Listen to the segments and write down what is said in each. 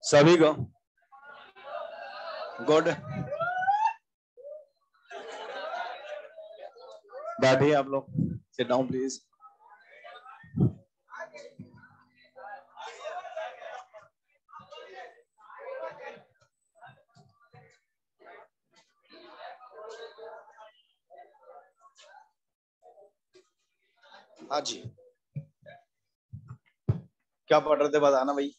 सभी को गुड। बैठिए आप लोग, सिट डाउन प्लीज। हाँ जी, क्या पढ़ रहे थे बताना भाई।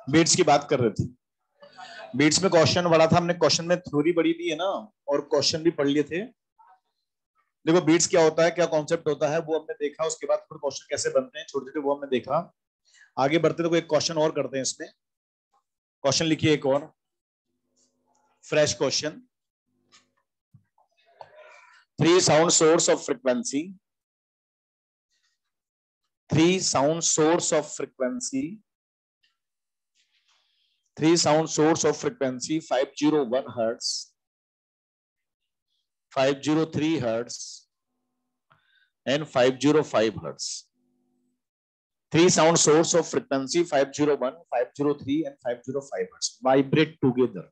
बीट्स की बात कर रहे थे। बीट्स में क्वेश्चन पढ़ा था हमने, क्वेश्चन में थ्योरी पढ़ी थी है ना, और क्वेश्चन भी पढ़ लिए थे। देखो बीट्स क्या होता है, क्या कॉन्सेप्ट होता है, वो हमने देखा। उसके बाद फिर क्वेश्चन कैसे बनते हैं छोटे छोटे, वो हमने देखा। आगे बढ़ते तो एक क्वेश्चन और करते हैं इसमें। क्वेश्चन लिखिए एक और fresh question. 3 sound source of frequency, 3 sound source of frequency, 3 sound source of frequency 501 hertz, 503 hertz and 505 hertz. 3 sound source of frequency 501, 503 and 505 hertz vibrate together.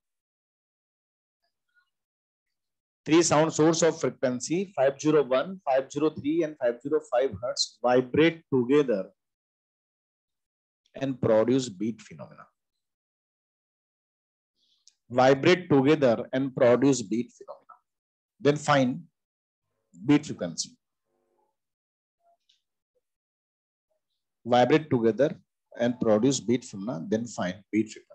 3 sound source of frequency 501, 503 and 505 hertz vibrate together and produce beat phenomena. Vibrate together and produce beat phenomena. Then find beat frequency. Vibrate together and produce beat phenomena. Then find beat frequency.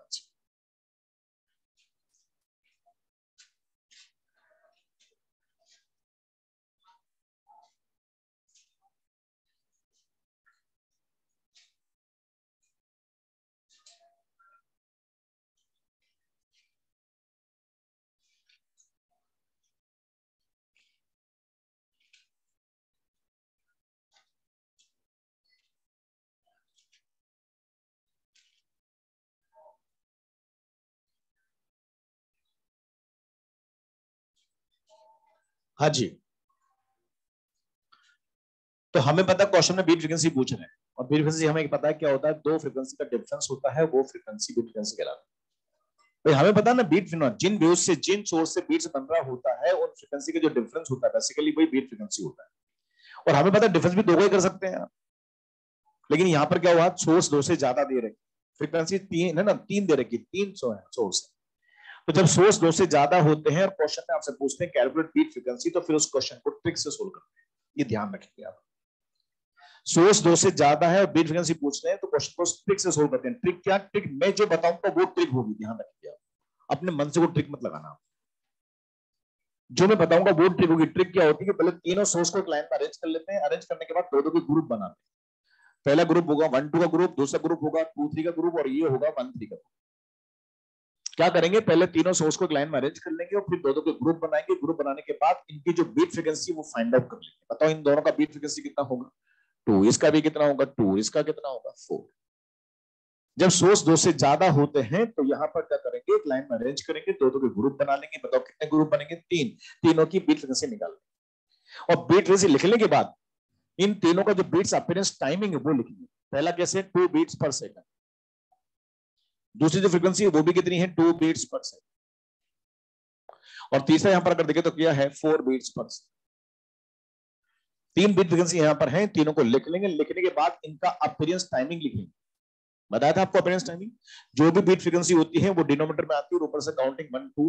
हाँ जी, तो हमें पता है question में beat frequency पूछ रहे हैं, और बीट फ्रीक्वेंसी हमें पता है क्या होता है, दो फ्रीक्वेंसी का डिफरेंस होता है, वो फ्रीक्वेंसी बीट फ्रीक्वेंसी कहलाता है। तो हमें पता है ना बीट फिनोमेना, जिन वेव से, जिन सोर्स से बीट्स बन रहा होता है, उन फ्रीक्वेंसी का जो डिफरेंस होता है बेसिकली वही बीट फ्रीक्वेंसी होता है। और हमें पता है डिफरेंस भी दो का ही कर सकते हैं, लेकिन यहाँ पर क्या हुआ, सोर्स दो से ज्यादा दे रहे, फ्रीक्वेंसी तीन है ना, तीन दे रखी, 300 है सोर्स। तो जब सोर्स दो से ज्यादा होते हैं और क्वेश्चन में आपसे पूछते हैं कैलकुलेट बीट फ्रीक्वेंसी, तो फिर उस क्वेश्चन को ट्रिक से सोल्व करते हैं। ये ध्यान रखिए आप, सोर्स दो से ज्यादा है और बीट फ्रीक्वेंसी पूछ रहे हैं तो क्वेश्चन को ट्रिक से सोल्व करते हैं। ट्रिक क्या, ट्रिक मैं जो बताऊंगा वो ट्रिक होगी, ध्यान रखिए आप, अपने मन से वो ट्रिक मत लगाना। जो मैं बताऊंगा वो ट्रिक होगी। ट्रिक क्या होती है कि पहले तीनों सोर्स को एक लाइन में अरेंज कर लेते हैं, अरेंज करने के बाद दो दो के ग्रुप बनाते हैं। पहला ग्रुप होगा 1 2 का ग्रुप, दूसरा ग्रुप होगा 2 3 का ग्रुप, और ये होगा 1 3 का ग्रुप। क्या करेंगे, पहले तीनों सोर्स को एक लाइन में अरेंज कर लेंगे और फिर दो दो के ग्रुप बनाएंगे। ग्रुप बनाने के बाद इनकी जो बीट फ्रीक्वेंसी वो फाइंड आउट कर लेंगे। बताओ इन दोनों का बीट फ्रीक्वेंसी कितना होगा, 2, इसका भी कितना होगा 2, इसका कितना होगा 4। जब सोर्स दो से ज्यादा होते हैं तो यहां पर क्या करेंगे, एक लाइन में अरेंज करेंगे, दो दो के ग्रुप बना लेंगे। बताओ कितने ग्रुप बनेंगे, 3। तीनों की बीट फ्रीक्वेंसी निकाल लेंगे, और बीट फ्रीक्वेंसी लिखने के बाद इन तीनों का जो बीट्स अपीयरेंस टाइमिंग है वो लिखेंगे। पहला कैसे, 2 बीट्स पर सेकंड। दूसरी जो फ्रीक्वेंसी है वो भी कितनी है, 2 बीट्स पर सेकंड। और तीसरा यहां पर अगर देखें तो क्या है, 4 beats per second. 3 beat frequency यहां पर है, तीनों को लिख लेंगे। लिखने के बाद इनका अपीयरेंस टाइमिंग लिखेंगे। बताया था आपको अपीयरेंस टाइमिंग, जो भी बीट फ्रीक्वेंसी होती है वो डिनोमिनेटर में आती है और ऊपर से काउंटिंग 1 2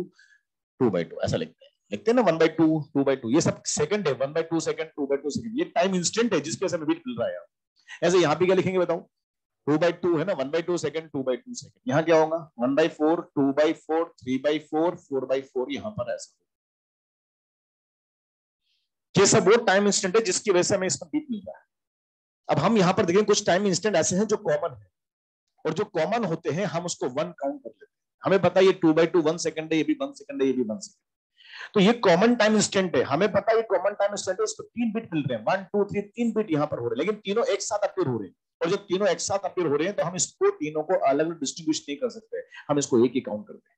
2/2 ऐसा लिखते हैं ना, 1/2 2/2, ये सब सेकंड है। 1/2 सेकंड, 2/2 सेकंड, ये टाइम इंस्टेंट है जिसकी वजह से बीट मिल रहा है। ऐसे यहां पे क्या लिखेंगे बताओ, 2/2 है ना, 1/2 सेकंड, 2/2 सेकंड। यहां क्या होगा, 1/4 2/4 3/4 4/4, यहां पर ऐसा। ये सब वो टाइम इंस्टेंट है जिसकी वजह से हमें इसमें बीट मिल रहा है। अब हम यहां पर देखें कुछ टाइम इंस्टेंट ऐसे हैं जो कॉमन है, और जो कॉमन होते हैं हम उसको 1 काउंट कर लेते हैं। हमें पता है ये 2/2 1 सेकंड है, ये भी 1 सेकंड है, ये भी 1 सेकंड। तो ये कॉमन टाइम इंस्टेंट है, हमें पता है ये कॉमन टाइम इंस्टेंट है, इसको 3 बिट मिल रहे हैं, 1 2 3 3 बिट यहां पर हो रहे हैं, लेकिन तीनों एक साथ अपीयर हो रहे हैं। और जब तीनों एक साथ अपीयर हो रहे हैं तो हम इसको तीनों को अलग अलग डिस्ट्रीब्यूट नहीं कर सकते, हम इसको एक ही काउंट करते हैं।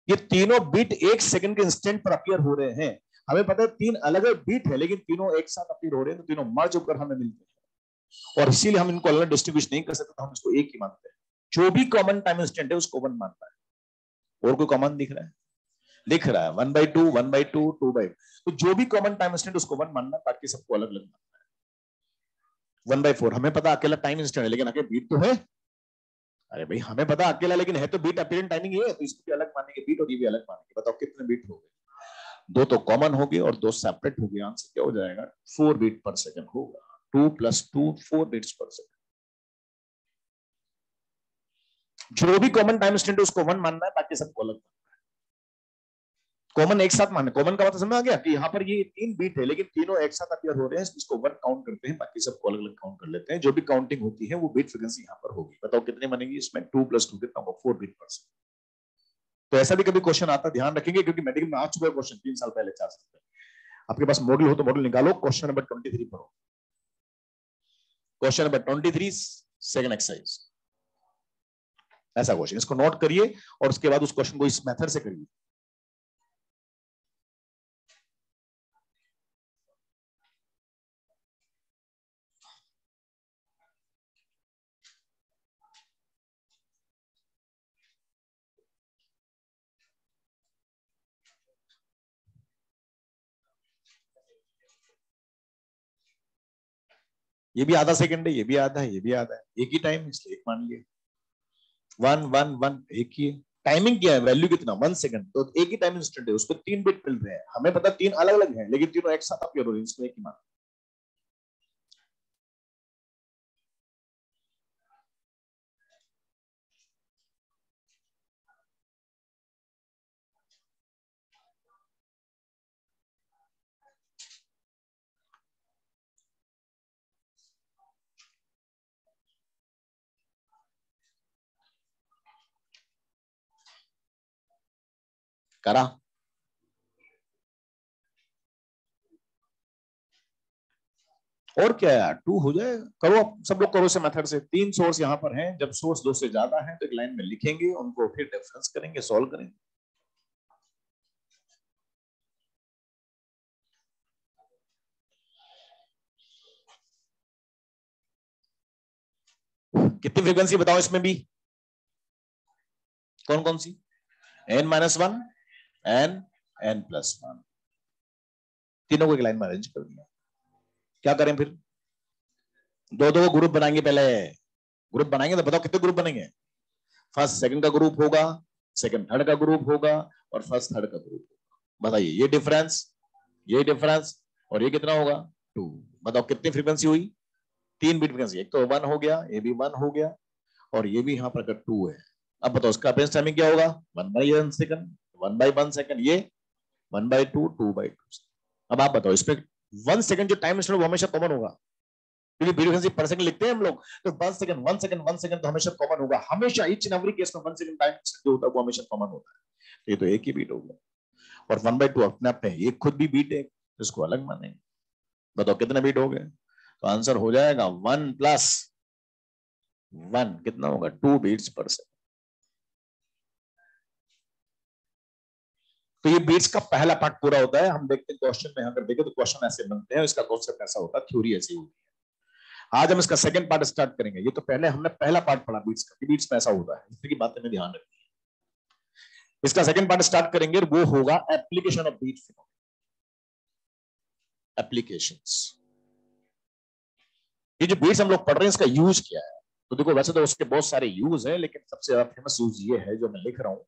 ये तीनों बिट 1 सेकंड के इंस्टेंट पर अपीयर हो रहे हैं, हमें पता है 3 अलग अलग बिट है लेकिन तीनों एक साथ अपीयर हो रहे हैं, तो तीनों मर्ज होकर हमें मिलते हैं, और इसीलिए हम इनको अलग डिस्ट्रीब्यूट नहीं कर सकते, तो हम इसको एक ही मानते हैं। जो भी कॉमन टाइम इंस्टेंट है उसको वन मानता है। और कोई कॉमन दिख रहा है? लिख रहा है 1/2 1/2 2/2, तो जो भी कॉमन टाइम इंस्टेंट उसको वन मानना, बाकी सबको अलग अलग मानना है। 1/4 हमें पता अकेला टाइम इंस्टेंट है, लेकिन अकेले बीट तो है। अरे भाई हमें पता अकेला, लेकिन है तो बीट अपीयरेंट टाइमिंग ये है, तो इसको भी अलग मानेंगे बीट और ये भी अलग मानेंगे। बताओ कितने बीट हो गए? 2 तो कॉमन हो गए और 2 सेपरेट हो गए। आंसर क्या हो जाएगा? 4 बीट पर सेकंड होगा। 2 + 2 4 बीट्स पर सेकंड। जो भी कॉमन टाइम इंस्टेंट है उसको वन मानना है, बाकी सबको अलग। कॉमन एक साथ माने, कॉमन का मतलब समझ आ गया कि यहाँ पर ये 3 बीट है लेकिन तीनों एक साथ अपीयर हो रहे हैं, इसको वन काउंट करते हैं, बाकी सबको अलग अलग काउंट कर लेते हैं। जो भी काउंटिंग होती है वो बीट फ्रीक्वेंसी यहाँ पर होगी। बताओ कितने बनेगी इसमें? 2 + 2 कितना होगा? 4 बीट पर सेकंड। तो ऐसा भी कभी क्वेश्चन आता, ध्यान रखेंगे, क्योंकि मेडिकल में आ चुका है क्वेश्चन 3 साल पहले 4 साल पहले। आपके पास मॉडल हो तो मॉडल निकालो, क्वेश्चन नंबर 23 पढ़ो। क्वेश्चन नंबर 23 सेकंड एक्सरसाइज, ऐसा क्वेश्चन, इसको नोट करिए और उसके बाद उस क्वेश्चन को इस मेथड से करिए। ये भी आधा सेकंड है, ये भी आधा है, ये भी आधा है, एक ही टाइम, इसलिए एक मान लिया। 1 1 1 एक ही है। टाइमिंग क्या है? वैल्यू कितना? 1 सेकंड, तो एक ही टाइम इंस्टेंट है, उसको 3 बिट मिल रहे हैं। हमें पता 3 अलग अलग हैं लेकिन तीनों एक साथ अपीयर हो रही है, इसको एक ही मान। करा? और क्या यार, 2 हो जाएगा। करो आप सब लोग, करो से मेथड से। 3 सोर्स यहाँ पर हैं, जब सोर्स 2 से ज्यादा है तो एक लाइन में लिखेंगे, उनको फिर डिफरेंस करेंगे, सॉल्व करेंगे। कितनी फ्रीक्वेंसी बताओ इसमें भी? कौन कौन सी? n-1, n+1, तीनों को एक लाइन में अरेंज कर दिया। क्या करें फिर? दो दो ग्रुप बनाएंगे। पहले ग्रुप बनाएंगे तो बताओ कितने ग्रुप बनेंगे? फर्स्ट सेकंड का ग्रुप होगा, सेकंड थर्ड का ग्रुप होगा, और फर्स्ट थर्ड का ग्रुप होगा। बताइए ये डिफरेंस, ये डिफरेंस, और ये कितना होगा? 2। बताओ कितनी फ्रीक्वेंसी हुई? 3 बिट फ्रीक्वेंसी। एक तो 1 हो गया, ये भी 1 हो गया, और ये भी यहाँ पर अगर 2 है। अब बताओ इसका अपीयरेंस टाइमिंग क्या होगा? 1/1 सेकंड, 1/1 सेकंड, ये 1/2 2/2। अब आप बताओ इसमें 1 सेकंड जो टाइम इंस्टेंट वो हमेशा कॉमन होगा, क्योंकि फ्रीक्वेंसी पर सेकंड लिखते हैं हम लोग, तो 1 सेकंड 1 सेकंड 1 सेकंड तो हमेशा कॉमन होगा। हमेशा ईच एंड एवरी केस में 1 सेकंड टाइम जो होता है वो हमेशा कॉमन होता है। तो ये तो एक ही बीट हो गया, और 1/2 अपने आप में एक खुद भी बीट है, इसको अलग मानेंगे। बताओ कितने बीट हो गए? तो आंसर हो जाएगा 1 + 1 कितना होगा? 2 बीट्स पर सेकंड। तो ये बीट्स का पहला पार्ट पूरा होता है। हम देखते हैं क्वेश्चन में, अगर देखें तो क्वेश्चन ऐसे बनते हैं, इसका कॉन्सेप्ट ऐसा होता है, थ्योरी ऐसी होती है। आज हम इसका सेकंड पार्ट स्टार्ट करेंगे। ये तो पहले हमने पहला पार्ट पढ़ा बीट्स का, बीट्स में ऐसा होता है, इसकी बातें में ध्यान रखिए। इसका सेकंड पार्ट स्टार्ट करेंगे, वो होगा application of beat phenomena. Applications, ये जो बीट्स हम लोग पढ़ रहे हैं इसका यूज क्या है? तो देखो वैसे तो उसके बहुत सारे यूज है, लेकिन सबसे ज्यादा फेमस यूज ये है जो मैं लिख रहा हूं,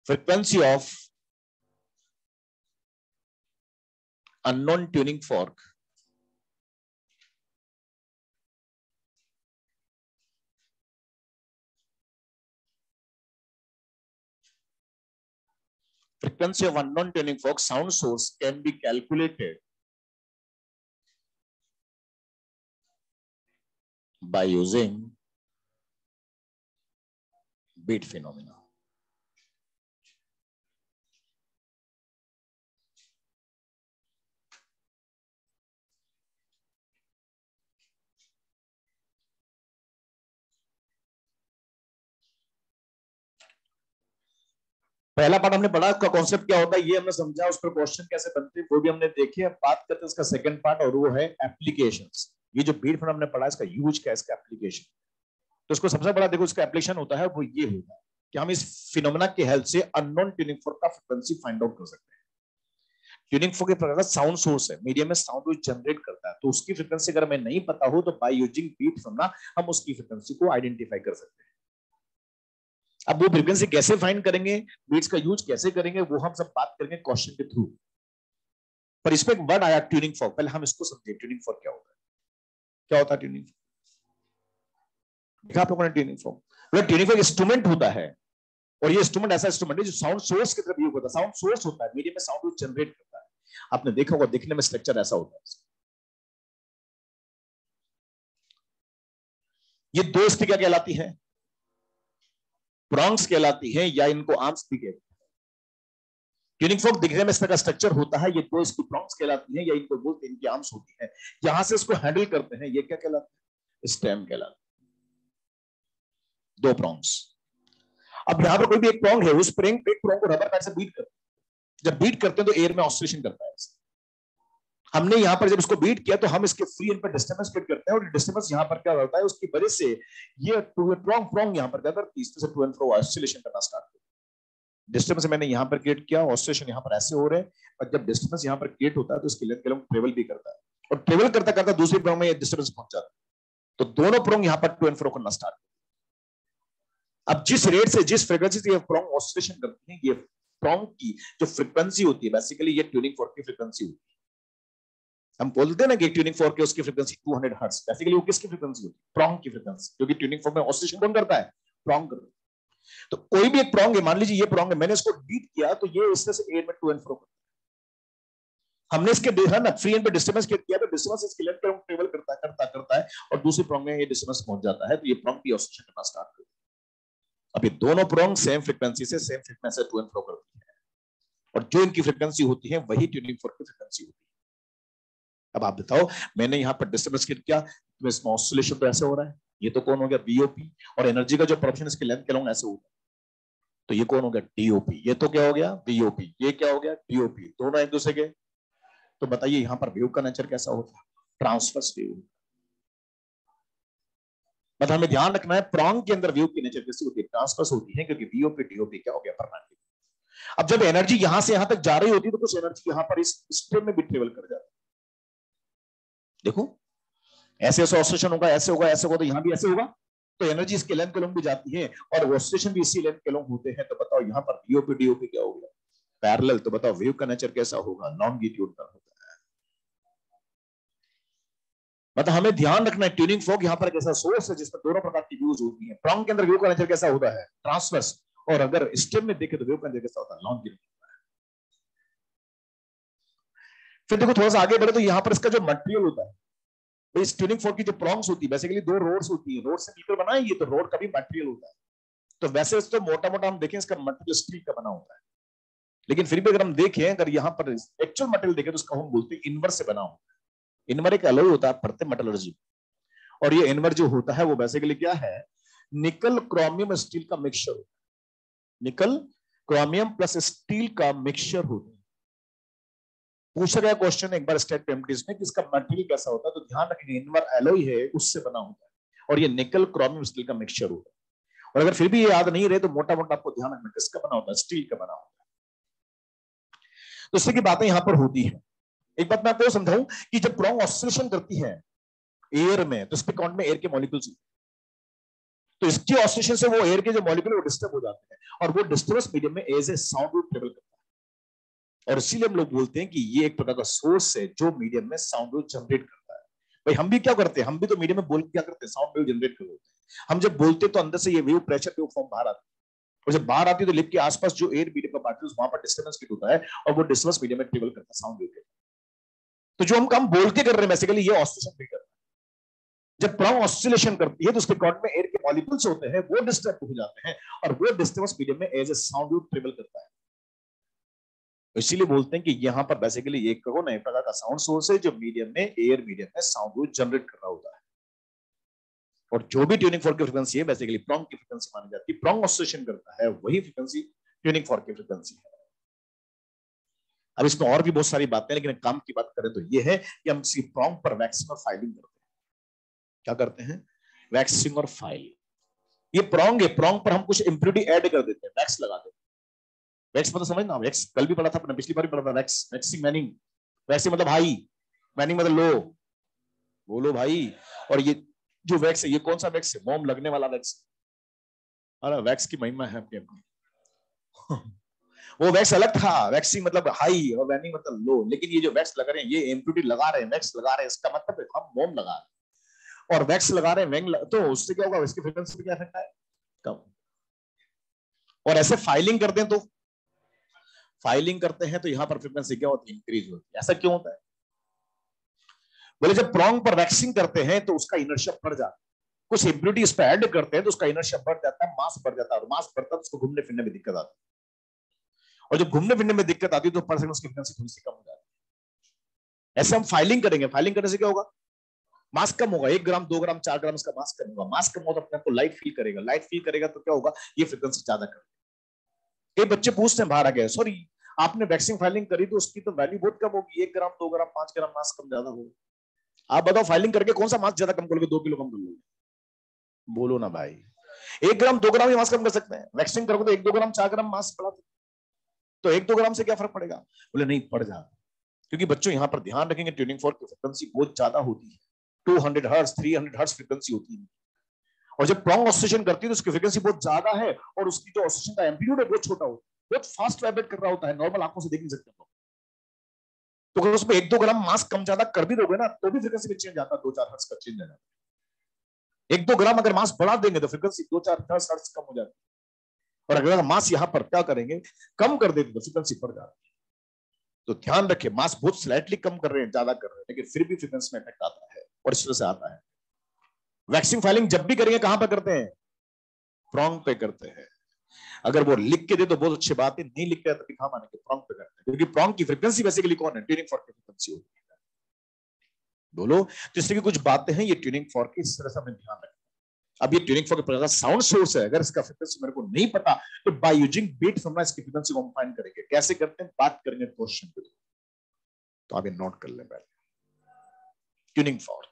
frequency of unknown tuning fork frequency of unknown tuning fork sound source can be calculated by using beat phenomena. पहला पार्ट हमने पढ़ा, उसका कॉन्सेप्ट क्या होता है ये हमने समझा, उस पर क्वेश्चन कैसे बनते हैं वो भी हमने देखे। अब बात करते हैं इसका सेकंड पार्ट, और वो है एप्लीकेशंस। ये जो बीट हमने पढ़ा, इसका यूज क्या है, इसका एप्लीकेशन। तो इसको सबसे बड़ा देखो इसका एप्लीकेशन होता है वो ये होता है कि हम इस फिनोमेना की हेल्प से अननोन ट्यूनिंग फोर्क का फ्रीक्वेंसी फाइंड आउट कर सकते हैं। ट्यूनिंग फोर्क एक प्रकार का साउंड सोर्स है, मीडियम में साउंड वेव जनरेट करता है, तो उसकी फ्रीक्वेंसी अगर हमें नहीं पता हो तो बाय यूजिंग बीट फिनोमेना हम उसकी फ्रीक्वेंसी को आइडेंटिफाई कर सकते हैं। अब वो फ्रीक्वेंसी कैसे फाइंड करेंगे, बीट्स का यूज कैसे करेंगे, वो हम सब बात करेंगे क्वेश्चन के थ्रू। पर इसमें एक वर्ड आया ट्यूनिंग फोर्क, पहले हम इसको समझे ट्यूनिंग फोर्क क्या होता है। क्या होता है ट्यूनिंग फोर्क? देखा आप लोगों ने tuning fork? Tuning fork instrument होता है, और ये इंस्ट्रूमेंट ऐसा इंस्ट्रूमेंट है जो साउंड सोर्स की तरफ यूज होता है। साउंड सोर्स होता है, मीडियम में साउंड वेव जनरेट करता है। आपने देखा होगा, दिखने में स्ट्रक्चर ऐसा होता है। ये दो इसकी क्या कहलाती है? प्रॉन्ग्स कहलाती है, या इनको आर्म्स भी कहते हैं। ट्यूनिंग फोर्क दिखने में इस तरह का स्ट्रक्चर होता है, ये दो इसकी प्रॉन्ग्स कहलाती है, या इनको बोलते हैं इनकी आर्म्स होती है। यहां से इसको हैंडल करते हैं, ये क्या कहलाता है? स्टेम कहलाता है। दो प्रॉन्ग्स। अब यहां पर कोई भी एक प्रॉन्ग है, उस एक प्रॉन्ग को रबर बैंड से बीट करते हैं। जब बीट करते हैं तो एयर में ऑसिलेशन करता है। हमने यहां पर जब इसको बीट किया तो हम इसके फ्री एंड पर डिस्टर्बेंस क्रिएट करते हैं, और डिस्टर्बेंस यहां पर क्या होता है, उसकी वजह से ये प्रॉन्ग यहां पर क्या करती है, इस तरह से टू एंड फ्रो ऑसिलेशन करना स्टार्ट करता है। डिस्टर्बेंस मैंने यहां पर क्रिएट किया, ऑसिलेशन यहां पर ऐसे हो रहे हैं, और जब डिस्टर्बेंस यहां पर क्रिएट होता है तो इसके लेंथ के लॉन्ग ट्रेवल भी करता है, और ट्रेवल करता करता दूसरी प्रॉन्ग में ये डिस्टर्बेंस पहुंच जाता है, तो दोनों प्रॉन्ग यहां पर टू एंड फ्रो करना स्टार्ट। अब जिस रेट से, जिस फ्रीक्वेंसी से ये प्रॉन्ग ऑसिलेशन करती है, ये प्रॉन्ग की जो फ्रीक्वेंसी होती है, बेसिकली ये ट्यूनिंग फोर्क की फ्रीक्वेंसी होती है। हम बोलते हैं ना कि ट्यूनिंग फोर्क की उसकी फ्रीक्वेंसी 200 हर्ट्ज, बेसिकली वो किसकी फ्रीक्वेंसी होती है? प्रॉन्ग की फ्रीक्वेंसी, क्योंकि ट्यूनिंग फोर्क में ऑसिलेशन कौन करता है? प्रॉन्ग करता है। तो कोई भी एक प्रॉन्ग है, मान लीजिए ये प्रॉन्ग है, मैंने इसको बीट किया तो ये इस तरह से एयर में टू एंड फ्रो करता है। हमने इसके देखा ना, फ्री एंड पे डिस्टर्बेंस क्रिएट किया, तो डिस्टर्बेंस इसके लेंथ पे ट्रेवल करता है, और दूसरी प्रॉन्ग में ये डिस्टर्बेंस पहुंच जाता है, तो ये प्रॉन्ग की ऑसिलेशन करना स्टार्ट करता है। अब ये दोनों प्रॉन्ग सेम फ्रीक्वेंसी से टू एंड फ्रो करती है, और जो इनकी फ्रीक्वेंसी होती है वही ट्यूनिंग फोर्क की फ्रीक्वेंसी होती है। अब आप बताओ, मैंने यहां पर डिस्टर्बेंस क्रिएट किया तो इसमें ऑसिलेशन तो ऐसे हो रहा है, ये तो कौन हो गया? वीओपी, और एनर्जी का जो प्रोपोर्शन इसके लेंथ के लॉन्ग ऐसे होगा, तो ये कौन हो गया? टीओपी। ये तो क्या हो गया? वीओपी। ये क्या हो गया? टीओपी। दोनों एक दूसरे के। तो बताइए यहां पर वेव का नेचर कैसा होता है? Transverse wave. मतलब हमें ध्यान रखना है प्रॉन्ग के अंदर वेव की नेचर कैसी होती है? ट्रांसवर्स होती है, क्योंकि वीओपी टीओपी क्या हो गया? परपेंडिकुलर। अब जब एनर्जी यहां से यहां तक जा रही होती है तो कुछ एनर्जी यहां पर इस स्ट्रिप में भी ट्रेवल कर जाती है। देखो ऐसे ऐसे ऑसिलेशन होगा, ऐसे होगा, ऐसे होगा, तो यहां भी ऐसे होगा, तो एनर्जी इसके लेंथ के लॉन्ग भी जाती है, और ऑसिलेशन भी इसी लेंथ के लॉन्ग होते हैं। तो बताओ यहां पर वीओपी डीओपी क्या हो गया? पैरेलल। तो बताओ वेव का नेचर कैसा होगा? लॉन्गिट्यूडनल होता है। मतलब हमें ध्यान रखना है ट्यूनिंग फोर्क यहां पर एक ऐसा सोर्स है जिसमें दोनों प्रकार की व्यूज होती हैं। प्रॉन्ग के अंदर वेव का नेचर कैसा होता है? ट्रांसवर्स। और अगर स्टेम में देखे तो वेव का नेचर कैसा होता है? लॉन्गिट्यूडनल। फिर देखो थोड़ा सा आगे बढ़े तो यहां पर इसका जो मटेरियल होता है, इस ट्यूनिंग फोर्क की जो प्रॉन्ग्स होती है, बेसिकली दो रोड्स होती है, रोड से मिलकर बना है ये, तो रोड का भी मटेरियल होता है। तो वैसे तो मोटा मोटा हम देखें इसका मटेरियल स्टील का बना होता है, लेकिन फिर भी अगर हम देखें, अगर यहाँ पर एक्चुअल मटेरियल देखें तो उसका हम बोलते हैं इनवर से बना होता है। इनवर एक अलॉय होता है, पढ़ते मेटलर्जी, और ये इनवर जो होता है वो बेसिकली क्या है? निकल क्रोमियम स्टील का मिक्सचर होता है। निकल क्रोमियम प्लस स्टील का मिक्सचर होता है। पूछा गया क्वेश्चन एक बार स्टेट पेम्प्टीज में कि इसका मटेरियल कैसा होता है, तो ध्यान रखेंगे इनवर एलॉय है उससे बना होता है, और ये निकल क्रोमियम स्टील का मिक्सचर होता है। और अगर फिर भी ये याद नहीं रहे तो मोटा मोटा आपको ध्यान रखना किसका बना होता है? स्टील का बना होता है। तो इस तरह की बातें यहां पर होती है। एक बात मैं आपको समझाऊं कि जब प्रॉन्ग ऑसिलेशन करती है एयर में, तो इसके काउंट में एयर के मॉलिक्यूल्स, तो इसकी ऑसिलेशन से वो एयर के जो मॉलिक्यूल वो डिस्टर्ब हो जाते हैं, और वो डिस्टर्बेंस मीडियम में as a sound wave travel करता है। और इसीलिए हम लोग बोलते हैं कि ये एक प्रकार का सोर्स है जो मीडियम में साउंड वेव जनरेट करता है। भाई हम भी क्या करते हैं? हम भी तो मीडियम में बोल क्या करते हैं? साउंड वेव जनरेट कर देते हैं। हम जब बोलते तो अंदर से ये वेव प्रेशर वेव फॉर्म बाहर आती है, और जब बाहर आती है तो लिप के आसपास जो एयर मीडियम का पार्टिकल्स वहां पर डिस्टर्बेंस क्रिएट होता है, और वो डिस्टर्बेंस मीडियम में ट्रेवल करता है साउंड वेव। तो जो हम काम बोल के कर रहे हैं बेसिकली ये ऑसिलेशन भी कर रहे हैं। जब प्रॉन्ग ऑसिलेशन करती है तो उसके कॉर्ड में एयर के मॉलिक्यूल्स होते हैं, वो डिस्टर्ब हो जाते हैं, और वो डिस्टर्बेंस मीडियम में as a sound wave travel करता है। तो इसीलिए बोलते हैं कि यहां पर बेसिकली एक कहो नए प्रकार का साउंड सोर्स है जो मीडियम में, एयर मीडियम में साउंड वेव जनरेट कर रहा होता है। और जो भी ट्यूनिंग फोर्क की फ्रीक्वेंसी है बेसिकली प्रॉन्ग की फ्रीक्वेंसी मानी जाती है। प्रॉन्ग ऑसिलेशन करता है वही फ्रीक्वेंसी ट्यूनिंग फॉर्क की फ्रीक्वेंसी है। अब इसमें और भी बहुत सारी बातें, लेकिन काम की बात करें तो ये है कि हम इसकी प्रॉन्ग पर वैक्सिंग और फाइलिंग करते हैं। क्या करते हैं? वैक्सिंग और फाइल। ये प्रॉन्ग है, प्रॉन्ग पर हम कुछ इंप्योरिटी ऐड कर देते हैं, वैक्स लगा देते हैं। वैक्स मतलब समझना, वैक्स कल भी पढ़ा था अपने, पिछली बार भी पढ़ा था। वैक्स, वैक्सिंग मैनिंग, वैक्सिंग मतलब हाई, मैनिंग मतलब लो। बोलो भाई। और ये जो वैक्स है, ये कौन सा वैक्स है? मोम लगने वाला वैक्स। अरे वैक्स की महिमा है अपनी अपनी। वो वैक्स अलग था, वैक्सिंग मतलब हाई और वैनिंग मतलब लो। लेकिन ये जो वैक्स लगा रहे हैं, ये इम्प्योरिटी लगा रहे हैं, वैक्स लगा रहे हैं, इसका मतलब हम मोम लगा रहे हैं और वैक्स लगा रहे हैं, तो उससे क्या होगा? इसकी फ्रीक्वेंसी पे क्या इफेक्ट है? कम। और ऐसे फाइलिंग करते हैं तो, फाइलिंग करते हैं तो यहां पर फ्रीक्वेंसी क्या होती है? इंक्रीज होती है। ऐसा क्यों होता है? बोले जब प्रॉन्ग पर वैक्सिंग करते हैं तो उसका इनर्शिया बढ़ जाता है, कुछ इम्प्योरिटी इस पर ऐड करते हैं तो उसका इनर्शिया बढ़ जाता है, मास बढ़ जाता है, और मास बढ़ता है तो उसको घूमने फिरने में दिक्कत आती है। और जब घूमने फिरने में दिक्कत आती है तो पर सेकंड उसकी फ्रीक्वेंसी थोड़ी सी कम हो जाती है। ऐसे हम फाइलिंग करेंगे, फाइलिंग करने से क्या होगा? मास कम होगा, 1 ग्राम 2 ग्राम 4 ग्राम इसका मास कम होगा। मास कम होगा तो अपने आप को लाइट फील करेगा, लाइट फील करेगा तो क्या होगा? ये फ्रीक्वेंसी ज्यादा करेगा। कई बच्चे पूछते हैं बाहर आ गए, सॉरी आपने वैक्सिंग फाइलिंग करी तो उसकी तो वैल्यू बहुत कम होगी, 1 ग्राम 2 ग्राम 5 ग्राम मास कम ज्यादा होगा। आप बताओ फाइलिंग करके कौन सा मास ज्यादा कम करोगे? 2 किलो कम कर लोगे? बोलो ना भाई। 1 ग्राम 2 ग्राम ही मास कम कर सकते हैं, वैक्सिंग करोगे तो 1 2 ग्राम 4 ग्राम मास बढ़ा दो, तो 1 2 ग्राम से क्या फर्क पड़ेगा? बोले नहीं पड़ जाता। क्योंकि बच्चों यहां पर ध्यान रखेंगे, ट्यूनिंग फॉर्क की फ्रीक्वेंसी बहुत ज्यादा होती है, 200 हर्ट्ज 300 हर्ट्ज फ्रीक्वेंसी होती है। और जब प्रॉन्ग ऑसिलेशन करती है तो उसकी फ्रीक्वेंसी बहुत ज्यादा है और उसकी जो ऑसिलेशन का एम्पलीट्यूड है बहुत छोटा होता है, बहुत फास्ट वाइब्रेट कर रहा होता है, नॉर्मल आंखों से देख नहीं सकते। तो अगर उसमें 1 2 ग्राम मास कम ज्यादा कर भी दोगे ना तो भी फ्रीक्वेंसी में चेंज आता है, 2 4 हर्ट्ज का चेंज आ जाता है। 1 2 ग्राम अगर मास बढ़ा देंगे तो फ्रीक्वेंसी 2 4 10 हर्ट्ज कम हो जाती है। और अगर मास यहां पर क्या करेंगे? कम कर देंगे तो फ्रीक्वेंसी बढ़ जाती है। तो ध्यान रखिए, मास बहुत स्लाइटली कम कर रहे हैं, ज्यादा कर रहे हैं, लेकिन फिर भी फ्रीक्वेंसी में इफेक्ट आता है और इस तरह से आता है। वैक्सिंग फाइलिंग जब भी करेंगे कहां पर करते हैं? प्रॉन्ग पे करते हैं। अगर वो लिख के दे तो बहुत अच्छी बात है, नहीं लिख के तो दिखा माने कि प्रॉन्ग पे करते हैं, क्योंकि प्रॉन्ग की फ्रीक्वेंसी बेसिकली कौन है? ट्यूनिंग फॉर्क की फ्रीक्वेंसी होती है। बोलो। तो इसलिए कुछ बातें हैं ये ट्यूनिंग फॉर्क की, इस तरह से हमें ध्यान रखना। अब ये ट्यूनिंग फॉर्क का साउंड सोर्स है, अगर इसका फ्रीक्वेंसी मेरे को नहीं पता तो बाय यूजिंग बीट्स हम इसकी फ्रीक्वेंसी को फाइंड करेंगे। कैसे करते हैं बात करेंगे क्वेश्चन पे, तो आप ये नोट कर ले पहले। ट्यूनिंग फॉर्क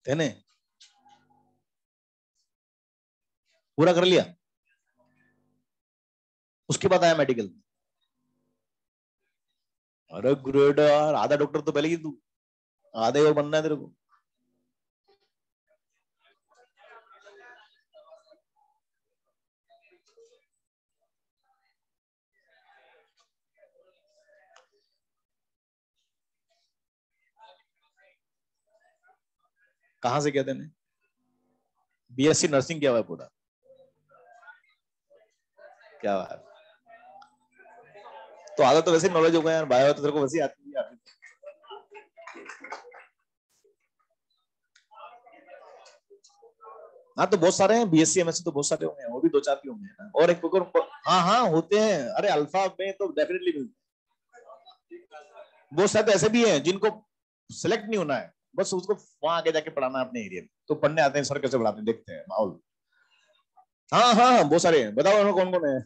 है ना? पूरा कर लिया, उसके बाद आया मेडिकल। अरे ग्रेड यार, आधा डॉक्टर तो पहले ही तू, आधे और बनना है तेरे को। कहां से किया तेने? बीएससी नर्सिंग किया हुआ है पूरा? क्या बात। तो आधा तो वैसे नॉलेज होगा यार, बायो तो तेरे को वैसे आती है यार। हाँ तो बहुत सारे हैं, बीएससी एमएससी तो बहुत सारे होंगे, वो भी 2 4 भी होंगे ना। और एक हाँ हाँ होते हैं, अरे अल्फा में तो डेफिनेटली मिलते हैं। बहुत सारे तो ऐसे भी हैं जिनको सिलेक्ट नहीं होना है, बस उसको वहां आगे जाके पढ़ाना है अपने एरिया में, तो पढ़ने आते हैं, सर कैसे पढ़ाते हैं देखते हैं माहौल। हाँ हाँ हाँ, बहुत सारे हैं, बताओ उन्होंने कौन कौन है।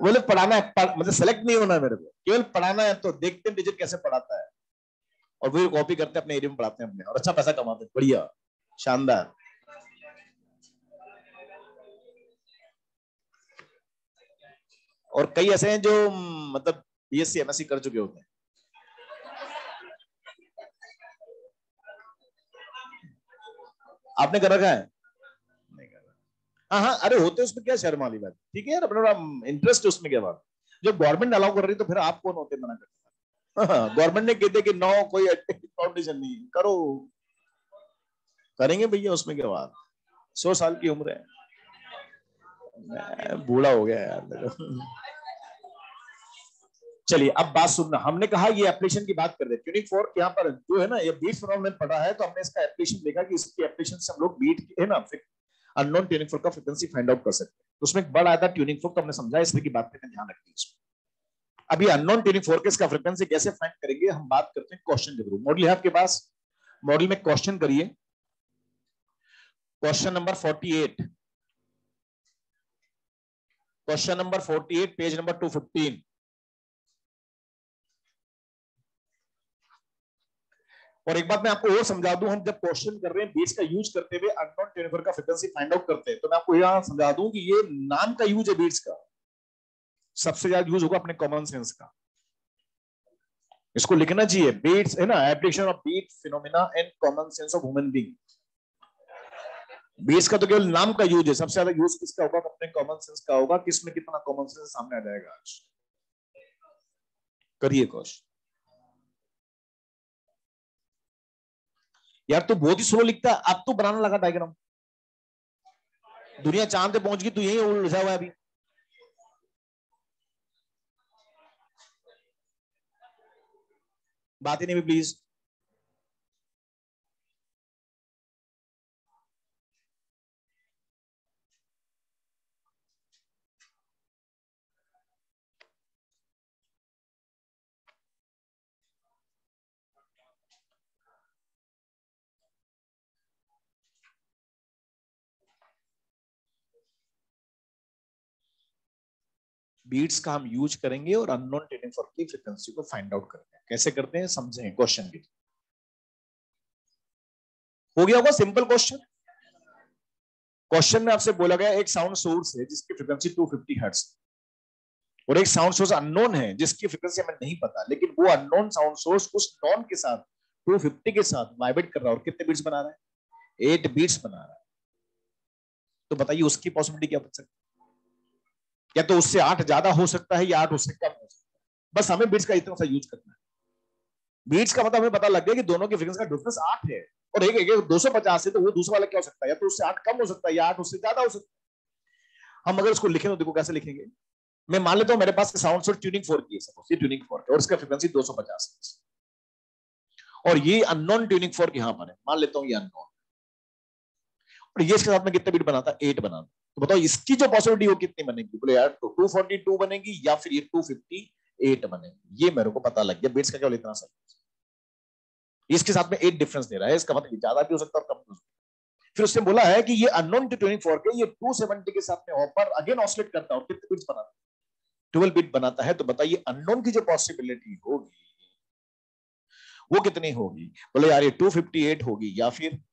बोले पढ़ाना है, मतलब सेलेक्ट नहीं होना है मेरे को, केवल पढ़ाना है, तो देखते हैं टीचर कैसे पढ़ाता है और वो कॉपी करते हैं, अपने एरिया में पढ़ाते हैं अपने, और अच्छा पैसा कमाते हैं, बढ़िया, शानदार। और कई ऐसे हैं जो मतलब बीएससी एमएससी कर चुके होते हैं। आपने कर रखा है? नहीं कर रहा। हाँ हाँ, अरे होते हैं, उसमें क्या शर्म वाली बात, ठीक है यार, अपना इंटरेस्ट है उसमें, क्या बात। जब गवर्नमेंट अलाउ कर रही है तो फिर आप कौन होते मना करते? गवर्नमेंट ने कहते कि नो कोई फाउंडेशन नहीं करो, करेंगे भैया, उसमें क्या बात, 100 साल की उम्र है, मैं बूढ़ा हो गया यार। चलिए अब बात सुनना, हमने कहा ये एप्लीकेशन की बात कर रहे हैं, ट्यूनिंग फोर्क यहाँ पर जो है ना, ये बीट फिनोमेनन पढ़ा है, तो हमने इसका एप्लीकेशन देखा कि इसकी एप्लीकेशन से हम लोग बीट है ना अननोन ट्यूनिंग फोर्क का फ्रीक्वेंसी फाइंड आउट कर सकते हैं। तो उसमें एक बड़ा आया था ट्यूनिंग फोर्क, तो हमने समझा इसलिए की बात में ध्यान रखिए इसमें। अभी अननोन ट्यूनिंग फोर्क का फ्रीक्वेंसी कैसे फाइंड करेंगे, हम बात करते हैं क्वेश्चन के थ्रू। मॉडल है आपके पास, मॉडल में क्वेश्चन करिए, question number 48, question number 48 page number 215। और एक बात मैं आपको और समझा दूं, हम जब क्वेश्चन कर रहे हैं बीट्स का यूज करते हुए अननोन ट्यूनिंग फोर्क का फ्रीक्वेंसी फाइंड आउट करते हैं, तो मैं आपको यहां समझा दूं कि ये नाम का यूज है बीट्स का, सबसे ज्यादा यूज होगा अपने कॉमन सेंस का। इसको लिखना चाहिए, बीट्स है ना, application of beat phenomena and common sense of human being. Beats का तो केवल नाम का यूज है, सबसे ज्यादा यूज किसका होगा, अपने कॉमन सेंस का होगा, किसमें कितना कॉमन सेंस सामने आ जाएगा आज। करिए क्वेश्चन। यार तू बहुत ही स्लो लिखता है, अब तो बनाना लगा डायग्राम, दुनिया चांद पे पहुंच गई, तू यही उलझा हुआ है अभी। बात ही नहीं भी प्लीज। बीट्स का हम यूज करेंगे और अननोन ट्यूनिंग फोर्क की फ्रीक्वेंसी को फाइंड आउट करते हैं, कैसे करते हैं समझेंगे क्वेश्चन की। हो गया होगा सिंपल क्वेश्चन। क्वेश्चन में आपसे बोला गया एक साउंड सोर्स है जिसकी फ्रीक्वेंसी 250 हर्ट्ज, और एक साउंड सोर्स अननोन है जिसकी फ्रीक्वेंसी हमें नहीं पता, लेकिन वो अननोन साउंड सोर्स उस नॉन के साथ 250 के साथ वाइब्रेट कर रहा है, और कितने बीट्स बना रहा है, 8 बीट्स बना रहा है। तो बताइए उसकी पॉसिबिलिटी क्या बच सकती है, या तो उससे 8 ज्यादा हो सकता है या 8 उससे कम हो सकता है, बस हमें बीट्स का इतना सा यूज करना है। बीट्स का मतलब हमें पता लग गया कि दोनों की फ्रीक्वेंसी का डिफरेंस 8 है, और एक 250 है, तो वो दूसरा वाला क्या हो सकता है, या तो उससे 8 कम हो सकता है या 8 उससे ज्यादा हो सकता है। हम अगर उसको लिखें तो देखो कैसे लिखेंगे, मैं मान लेता हूं मेरे पास साउंड सोर्स ट्यूनिंग फोर्क की है, सपोज ये ट्यूनिंग फोर्क है और इसका फ्रीक्वेंसी 250 है, और ये अननोन ट्यूनिंग फोर्क यहां पर है, मान लेता हूं ये अननोन, और ये इसके साथ में कितने बीट बनाता है, 8 बनाता। तो बताओ इसकी जो पॉसिबिलिटी हो कितनी बनेगी, बोले यार तो 242 बनेगी या फिर ये 258 बनेगी, ये मेरे को पता लग गया, बीट्स का केवल इतना सा, इसके साथ में 8 डिफरेंस दे रहा है, इसका मतलब ज्यादा भी हो सकता है और कम भी हो सकता है। फिर उसने बोला है कि ये अननोन टू 24 के ये 270 के साथ में पर अगेन ऑसिलेट करता है, और कितने बिट्स बनाता है, 12 बिट बनाता है। तो बताइए अननोन की जो पॉसिबिलिटी होगी वो कितनी होगी, बोले यार ये 258 होगी या फिर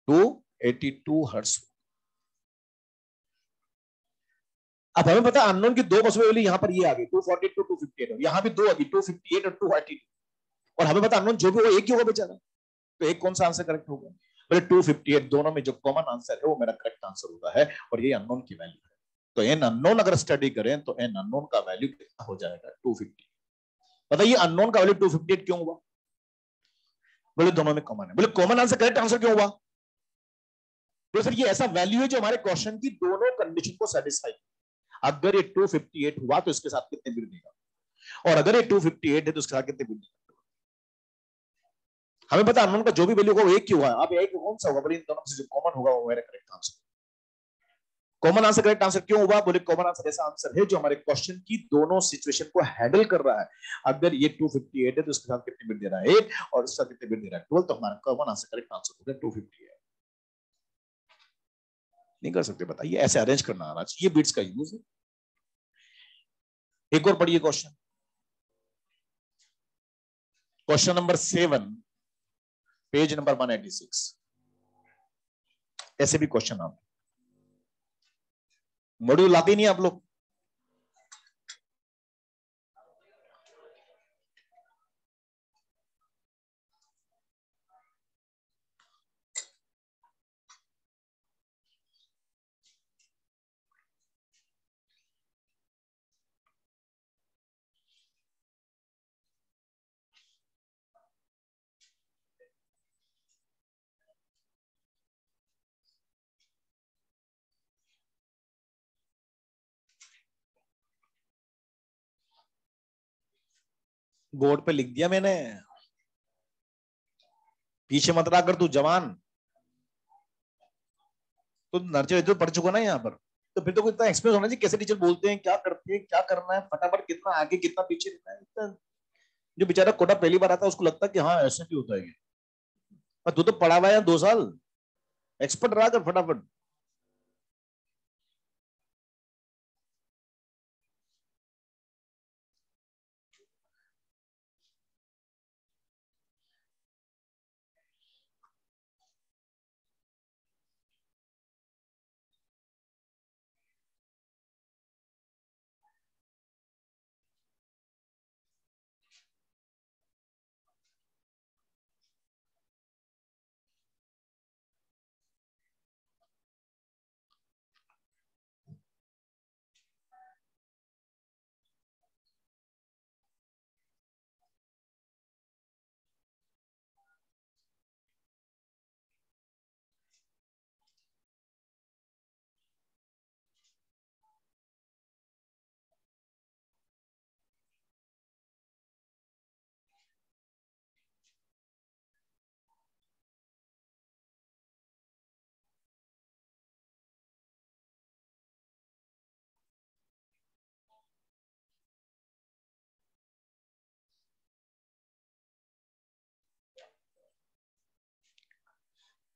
282 हर्ट्ज। अब हमें पता है अननोन की दो पॉसिबिलिटी यहां पर ये आ गई, 242 258, यहां भी दो आ गई, 258 और 282, और हमें पता अननोन जो भी वो एक ही होगा बेचारा, तो एक कौन सा आंसर करेक्ट होगा, बोले 258, दोनों में जो कॉमन आंसर है वो मेरा करेक्ट आंसर होता है, और ये अननोन की वैल्यू है। तो एन अननोन अगर स्टडी करें तो एन अननोन का वैल्यू कितना हो जाएगा, 250। बताइए अननोन का वैल्यू 258 क्यों हुआ, बोले दोनों में कॉमन है, बोले कॉमन आंसर करेक्ट आंसर क्यों हुआ, बोले सर ये ऐसा वैल्यू है जो हमारे क्वेश्चन की दोनों कंडीशन को सेटिस्फाई, अगर ये 258 हुआ तो इसके साथ कितने बिट देगा, और अगर ये 258 है तो उसके साथ कितने बिट देगा। हमें पता अननोन का जो भी वैल्यू होगा वो एक ही हुआ, अब एक कौन सा होगा, बोले इन दोनों में से जो कॉमन होगा वो मेरा correct answer. Common answer correct answer क्यों हुआ, बोले कॉमन आंसर ऐसा आंसर है जो हमारे क्वेश्चन की दोनों सिचुएशन को हैंडल कर रहा है। अगर ये 258 है तो उसके साथ कितने बिट दे रहा है 8, और उसका कितने बिट दे रहा है 12, तो हमारा कॉमन आंसर करेक्ट आंसर हो गया 258। नहीं कर सकते, बताइए ऐसे अरेंज करना आना चाहिए, बिट्स का यूज है। एक और पढ़िए question, question number 7 page number 186। ऐसे भी क्वेश्चन आप मॉड्यूल लाते नहीं आप लोग, बोर्ड पे लिख दिया मैंने, पीछे मत रहा कर तू जवान, तो नर्चर तो पढ़ चुका ना यहाँ पर, तो फिर तो कोई इतना एक्सपीरियंस होना चाहिए कैसे टीचर बोलते हैं, क्या करते हैं, क्या करना है, फटाफट कितना आगे कितना पीछे रहना है। जो बेचारा कोटा पहली बार आता है उसको लगता है कि हाँ ऐसे भी होता है ये, और तू तो पढ़ा हुआ है 2 साल, एक्सपर्ट रहा कर फटाफट।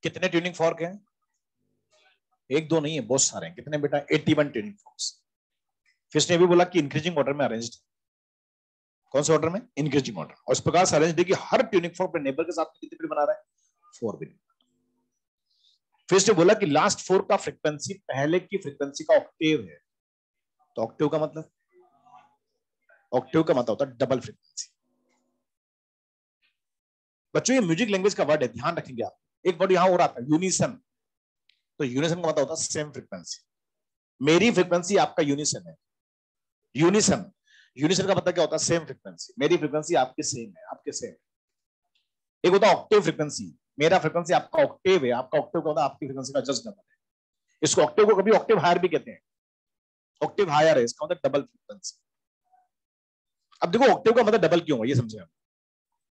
कितने ट्यूनिंग फॉर्क हैं? एक दो नहीं है, बहुत सारे हैं। कितने बेटा? 81 ट्यूनिंग फॉर्क्स। फिर ने भी बोला कि इंक्रीजिंग ऑर्डर में अरेंज, कौन से ऑर्डर में? Increasing order. और इस प्रकार से अरेंज देखिए हर ट्यूनिंग फॉर्क अपने नेबर के साथ कितने बिट बना रहा है? 4 बिट। फिर ने बोला कि लास्ट 4 का फ्रीक्वेंसी पहले की फ्रीक्वेंसी का ऑक्टेव है। तो ऑक्टेव का मतलब, ऑक्टेव का मतलब होता है डबल फ्रीक्वेंसी। बच्चों ये म्यूजिक लैंग्वेज का वर्ड है, ध्यान रखेंगे आप। एक वर्ड यहां और आता है यूनिसन। तो यूनिसन का मतलब होता है सेम फ्रीक्वेंसी। मेरी फ्रीक्वेंसी आपका यूनिसन है। यूनिसन, यूनिसन का मतलब क्या होता है? Same frequency. मेरी फ्रीक्वेंसी आपकी सेम है, आपके सेम। एक होता है ऑक्टेव फ्रीक्वेंसी, मेरा फ्रीक्वेंसी आपका ऑक्टेव है, आपका ऑक्टेव का होता है आपकी फ्रीक्वेंसी का जस्ट डबल है। इसको ऑक्टेव को कभी ऑक्टेव हायर भी कहते हैं, ऑक्टेव हायर है, इसका मतलब डबल फ्रीक्वेंसी। अब देखो ऑक्टेव का मतलब डबल क्यों है ये समझे हम।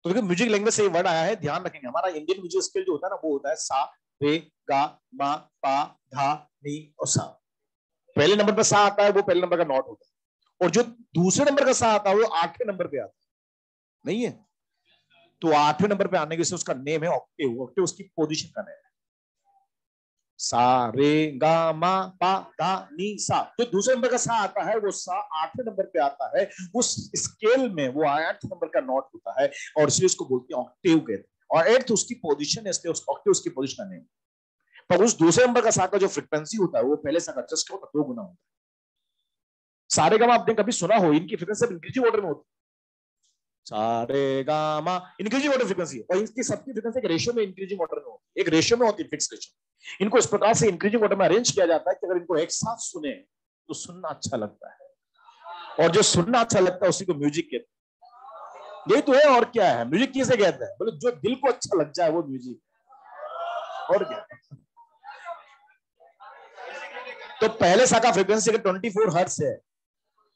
तो देखो म्यूजिक लैंग्वेज से ये वर्ड आया है, ध्यान रखेंगे। हमारा इंडियन म्यूजिक स्केल जो होता है ना वो होता है सा रे गा मा पा धा नी और सा। पहले नंबर पर सा आता है, वो पहले नंबर का नोट होता है। और जो दूसरे नंबर का सा आता है वो 8वें नंबर पे आता है, नहीं है? तो 8वें नंबर पे आने की वजह से उसका नेम है ऑक्टेव। ऑक्टेव उसकी पोजीशन का नेम है। सा रे गा मा पा धा नी सा। जो दूसरे नंबर का सा आता है वो सा 8वें नंबर पे आता है। उस स्केल में वो 8 नंबर का नोट होता है और इसलिए उसको बोलते हैं ऑक्टेव कहते हैं। और 8th उसकी पोजीशन है, इसलिए ऑक्टेव उसकी पोजीशन का नेम। पर उस दूसरे नंबर का सा का जो फ्रीक्वेंसी होता है वो पहले सा का जस्ट 2 गुना होता है। सारे गामा आपने कभी सुना हो, इनकी फ्रीक्वेंसी इंक्रीजिंग ऑर्डर में होती है। सारे गामा इंक्रीजिंग ऑर्डर फ्रीक्वेंसी है, और इनकी सबकी फ्रीक्वेंसी एक रेशियो में इंक्रीजिंग ऑर्डर में होती है, एक रेशियो में होती है, फिक्स रेशियो। इनको इस प्रकार से इंक्रीजिंग ऑर्डर में अरेंज किया जाता है कि अगर इनको एक साथ सुने तो सुनना अच्छा लगता है, और जो सुनना अच्छा लगता है उसी को म्यूजिक कहते हैं। यही तो है, और क्या है? म्यूजिक किसे कहते हैं? बोले जो दिल को अच्छा लग जाए वो म्यूजिक, और क्या। तो पहले सा का फ्रीक्वेंसी अगर 24 हर्ट्ज है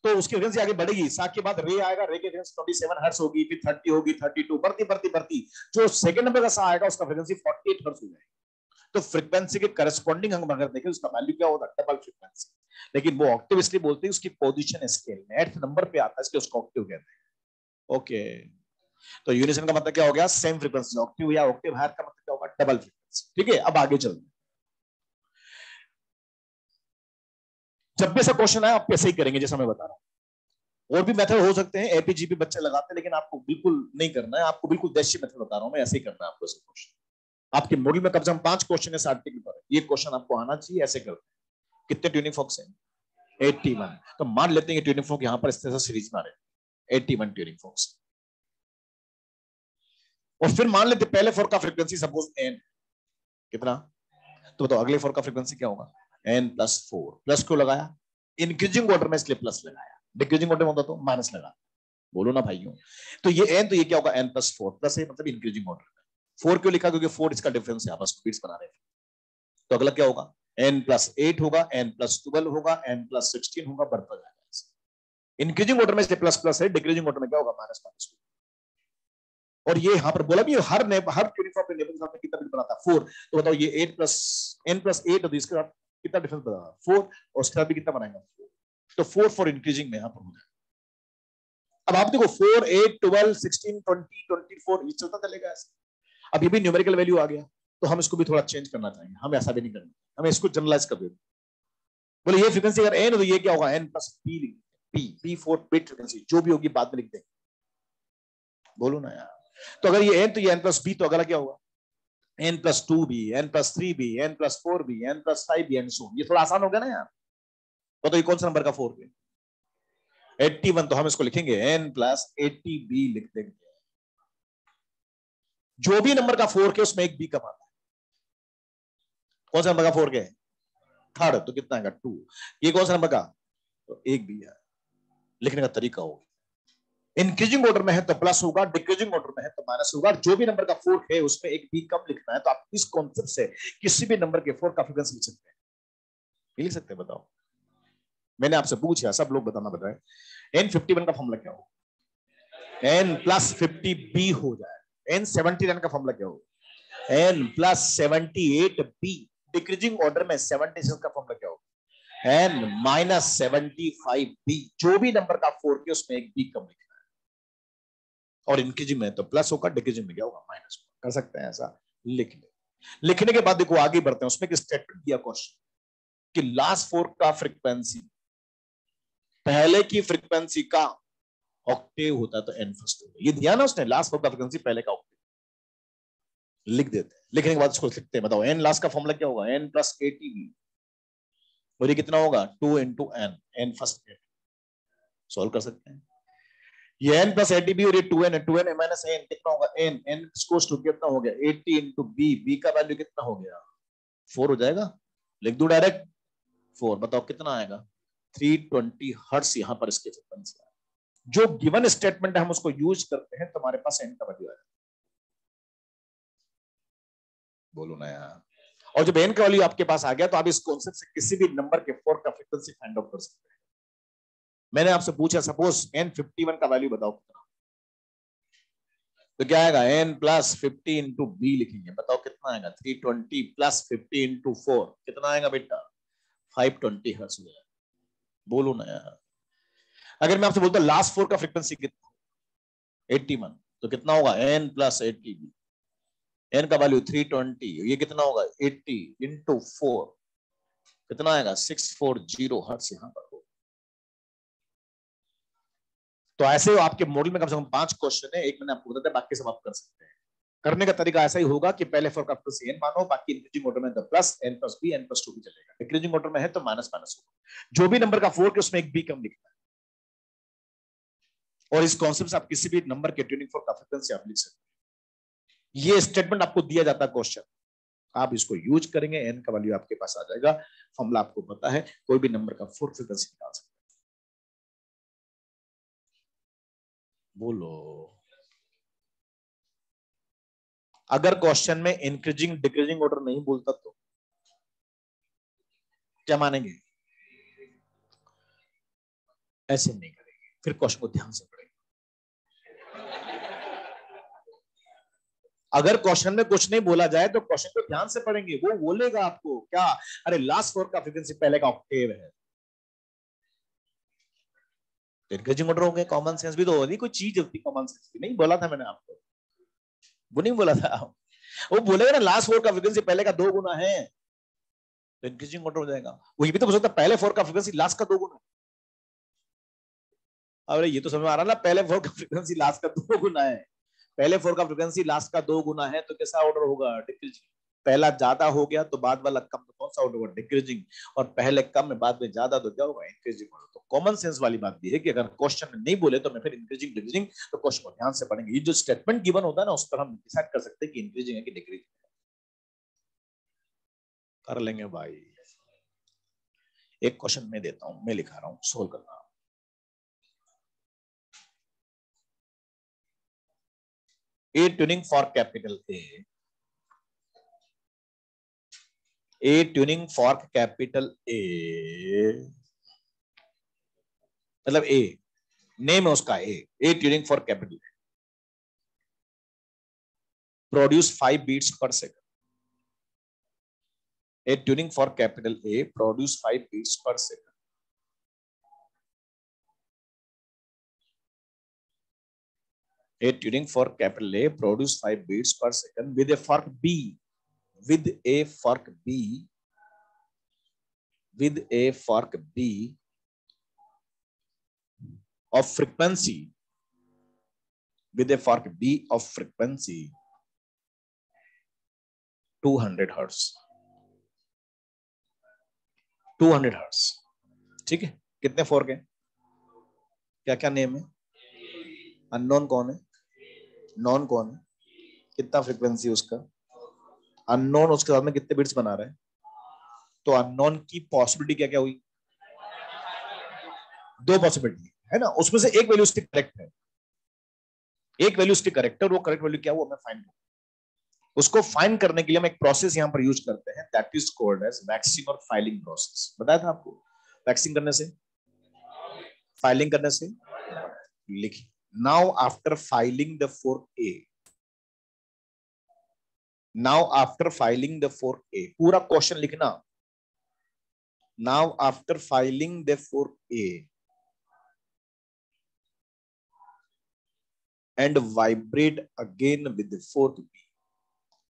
तो उसकी फ्रीक्वेंसी आगे बढ़ेगी। सा के बाद रे आएगा, रे की फ्रीक्वेंसी 27 हर्ट्ज होगी, फिर 30 होगी, 32, बढ़ती बढ़ती बढ़ती। जो सेकंड नंबर का सा आएगा उसका फ्रीक्वेंसी 48 हर्ट्ज हो जाएगी। तो फ्रीक्वेंसी के करस्पॉन्डिंग हम अगर देखें उसका वैल्यू क्या होता है? Double frequency. लेकिन वो ऑक्टेव इसलिए बोलते हैं उसकी पोजीशन स्केल में 8th नंबर पे आता है, इसलिए उसको ऑक्टेव कहते हैं। ओके, तो यूनिसन का मतलब क्या हो गया? Same frequency. ऑक्टेव या ऑक्टेव हायर का मतलब क्या होगा? Double frequency. ठीक है, अब आगे चलते हैं। जब भी ऐसा क्वेश्चन आए आप ऐसे ही करेंगे जैसा मैं बता रहा हूं। और भी मेथड हो सकते हैं, एपीजीपी बच्चे लगाते हैं, लेकिन आपको बिल्कुल नहीं करना है। आपको बिल्कुल देशी मेथड बता रहा हूं मैं, ऐसे ही करना है आपको ऐसे क्वेश्चन। आपके मॉड्यूल में कम से कम 5 क्वेश्चन है 60 के ऊपर, ये क्वेश्चन आपको आना चाहिए। ऐसे करते हैं। कितने ट्यूनिंग फॉक्स हैं? 81। तो मान लेते हैं कि ट्यूनिंग फॉक्स यहां पर इस तरह से सीरीज में आ रहे हैं, 81 ट्यूनिंग फॉक्स। और फिर मान लेते पहले 4 का फ्रीक्वेंसी सपोज एन, कितना? तो बताओ अगले 4 का फ्रीक्वेंसी क्या होगा? n+4। प्लस क्यों लगाया? इंक्रीजिंग ऑर्डर में इसलिए प्लस लगाया, डिक्रीजिंग ऑर्डर में होता तो माइनस लगा। बोलो ना भाइयों। तो ये n, तो ये क्या होगा? n+4। प्लस है मतलब इंक्रीजिंग ऑर्डर में। 4 क्यों लिखा? क्योंकि 4 इसका डिफरेंस है, आपस में बिट्स बना रहे हैं। तो अगला क्या होगा? n+8 होगा, n+12 होगा, n+16 होगा, बढ़ता जाएगा। इंक्रीजिंग ऑर्डर में से प्लस प्लस है, डिक्रीजिंग ऑर्डर में क्या होगा? Minus minus. और ये यहाँ पर बोला भी हर ट्यूनिंग फॉर्क नेबर के साथ में कितना बिट बनाता है 4, तो बताओ ये 8 प्लस n प्लस 8 और इसके साथ कितना डिफरेंस बना 4 और उसके साथ भी कितना बनाएगा 4, तो 4 फॉर इंक्रीजिंग में यहाँ पर हो जाएगा। अब आप देखो 4 8 12 16 20 24 ये चलता चलेगा ऐसे। अब ये भी न्यूमेरिकल वैल्यू आ गया तो हम इसको भी थोड़ा चेंज करना चाहेंगे, हम ऐसा भी नहीं करना, हमें इसको जनरलाइज कर देते। बोले ये फ्रीक्वेंसी अगर n हो तो ये क्या होगा n प्लस p लिख p 4 बिट फ्रीक्वेंसी जो भी होगी बाद में लिख देंगे, बोलो ना यार। तो अगर ये n तो ये n प्लस b, तो अगला क्या होगा n प्लस 2 भी, n प्लस 3 भी, n प्लस 4 भी, n प्लस 5 भी, एंड सो। ये थोड़ा आसान हो गया ना यार। तो ये कौन सा नंबर का 4 है 81, तो हम इसको लिखेंगे n प्लस 80b लिख देंगे। जो भी नंबर का 4 के उसमें एक b कम आता है। कौन सा नंबर का 4 के थर्ड, तो कितना आएगा 2। ये कौन सा नंबर का, तो एक भी है। लिखने का तरीका होगा इंक्रीजिंग ऑर्डर में है तो प्लस होगा, डिक्रीजिंग ऑर्डर में है तो माइनस होगा। जो भी नंबर का 4 है उसमें एक बी कम लिखना है। तो आप इस कॉन्सेप्ट से किसी भी नंबर के 4 का फ्रीक्वेंसी लिख सकते हैं, लिख सकते हैं। बताओ, मैंने आपसे पूछा, सब लोग बताना बता रहे। n51 का फॉर्मूला क्या हो, n प्लस 50b हो जाए। n79 का फॉर्मूला क्या हो, n plus 78b। Decreasing order में 76 का फॉर्मूला क्या हो, n माइनस 75b। जो भी नंबर का 4 के उसमें एक बी कम लिखना है। और इंक्रीजिंग में तो प्लस होगा, डिक्रीजिंग में क्या होगा माइनस होगा। कर सकते हैं ऐसा, लिख ले। लिखने के बाद देखो आगे बढ़ते हैं। उसमें एक स्टेटमेंट दिया क्वेश्चन कि लास्ट 4 का फ्रीक्वेंसी पहले की फ्रीक्वेंसी का ऑक्टेव होता है तो n फर्स्ट होगा। ये दिया ना उसने, लास्ट 4 का फ्रीक्वेंसी पहले का ऑक्टेव। लिख देते हैं। लिखने के बाद इसको लिखते हैं। बताओ n लास्ट का फॉर्मूला क्या होगा, n प्लस 80b। और ये कितना होगा 2 into n, n first. Solve कर सकते हैं। ये n प्लस 80b और ये 2n है, 2n माइनस n कितना होगा n, n स्क्वायर टू कितना हो गया 80 इंटू b, b का वैल्यू कितना हो गया 4 हो जाएगा। लिख दो डायरेक्ट 4। बताओ कितना आएगा 320 हर्ट्ज यहाँ पर इसके फ्रीक्वेंसी। जो गिवन स्टेटमेंट है हम उसको यूज करते हैं, तुम्हारे पास n का वैल्यू आएगा। बोलो ना यार। और जब n का वैल्यू आपके पास आ गया तो आप इस कॉन्सेप्ट से किसी भी नंबर के 4 का फ्रीक्वेंसी फाइंड आउट कर सकते हैं। मैंने आपसे पूछा सपोज n51 का वैल्यू बताओ कितना, तो क्या आएगा n प्लस 50 इंटू बी लिखेंगे। बताओ कितना आएगा 320 प्लस 50 इंटू 4 कितना आएगा बेटा 520 हर्ट्ज हो जाएगा। बोलो ना यार। अगर मैं आपसे बोलता लास्ट 4 का फ्रीक्वेंसी कितना 81, तो कितना होगा n प्लस 80 बी। n का वैल्यू 320, ये कितना होगा 80 इंटू 4 कितना आएगा 640 हर्ट्ज यहाँ पर हो। तो ऐसे आपके मॉडल में कम से कम 5 क्वेश्चन है, एक मैंने आपको बताया, बाकी सब आप कर सकते हैं। करने का तरीका ऐसा ही होगा कि पहले 4 का फ्रीक्वेंसी n मानो, बाकी इंक्रीजिंग ऑर्डर में तो plus n plus b, n plus 2 भी चलेगा। डिक्रीजिंग ऑर्डर में है तो माइनस माइनस होगा। जो भी नंबर का 4 के उसमें एक b कम लिखना है। और इस कॉन्सेप्ट से आप किसी भी नंबर के ट्यूनिंग फॉर्क का फ्रीक्वेंसी आप लिख सकते हैं। ये स्टेटमेंट आपको दिया जाता है क्वेश्चन, आप इसको यूज करेंगे, n का वैल्यू आपके पास आ जाएगा। फॉर्मूला आपको पता है, कोई भी नंबर का 4 फ्रीक्वेंसी निकाल सकते हैं। बोलो। अगर क्वेश्चन में इंक्रीजिंग डिक्रीजिंग ऑर्डर नहीं बोलता तो क्या मानेंगे, ऐसे नहीं करेंगे, फिर क्वेश्चन को ध्यान से पढ़ेंगे। अगर क्वेश्चन में कुछ नहीं बोला जाए तो क्वेश्चन को ध्यान से पढ़ेंगे। वो बोलेगा आपको क्या, अरे लास्ट 4 का फ्रीक्वेंसी पहले का ऑक्टेव है। इंक्रीजिंग ऑर्डर हो गया, कॉमन सेंस भी तो होगी, कोई चीज होती कॉमन सेंस भी नहीं बोला था मैंने आपको, वो नहीं बोला था। वो बोलेगा ना लास्ट 4 का फ्रीक्वेंसी पहले का 2 गुना है, तो इंक्रीजिंग ऑर्डर हो जाएगा। वो ये भी तो बोल सकता है पहले 4 का फ्रीक्वेंसी लास्ट का 2 गुना। अरे ये तो समझ में आ रहा ना, पहले 4 का फ्रीक्वेंसी लास्ट का 2 गुना है। पहले 4 का फ्रीक्वेंसी लास्ट का 2 गुना है तो कैसा ऑर्डर होगा डिक्रीजिंग। पहला ज्यादा हो गया तो बाद वाला कम, तो कौन सा ऑर्डर होगा डिक्रीजिंग। और पहले कम में बाद में ज्यादा तो क्या होगा इंक्रीजिंग ऑर्डर। तो कॉमन सेंस वाली बात भी है कि अगर क्वेश्चन में नहीं बोले तो मैं फिर इंक्रीजिंग डिक्रीजिंग, तो क्वेश्चन को ध्यान से पढ़ेंगे। ये जो स्टेटमेंट गिवन होता है ना, उस पर हम डिसाइड कर सकते हैं कि इंक्रीजिंग है कि डिक्रीजिंग। कर लेंगे भाई। एक क्वेश्चन मैं देता हूं, मैं लिखा रहा हूं, सोल्व करना। A tuning for capital A tuning for capital A, मतलब A नेम है उसका, A tuning for capital A produce 5 beats per second. A tuning for capital A produce 5 beats per second. A tuning for capital A produce 5 beats per second with a fork B. With a fork B. With a fork B of frequency. With a fork B of frequency 200 hertz. 200 hertz. ठीक है, कितने fork हैं, क्या क्या name है, unknown कौन है, non कौन है, कितना फ्रीक्वेंसी उसका, अननोन उसके साथ में कितने बिट्स बना रहा है, तो अननोन की पॉसिबिलिटी क्या क्या हुई, 2 पॉसिबिलिटी है ना, उसमें से एक वैल्यू उसकी करेक्ट है, एक वैल्यू उसकी करेक्ट है, वो करेक्ट वैल्यू क्या वो हमें फाइंड करना, उसको फाइंड करने के लिए हम एक प्रोसेस यहां पर यूज करते हैं, that is called as waxing और फाइलिंग प्रोसेस। बताया था आपको, वैक्सिंग करने से, फाइलिंग करने से, लिखिए now after filing the fork A, now after filing the fork A, पूरा क्वेश्चन लिखना, now after filing the fork A and vibrate again with the fork B,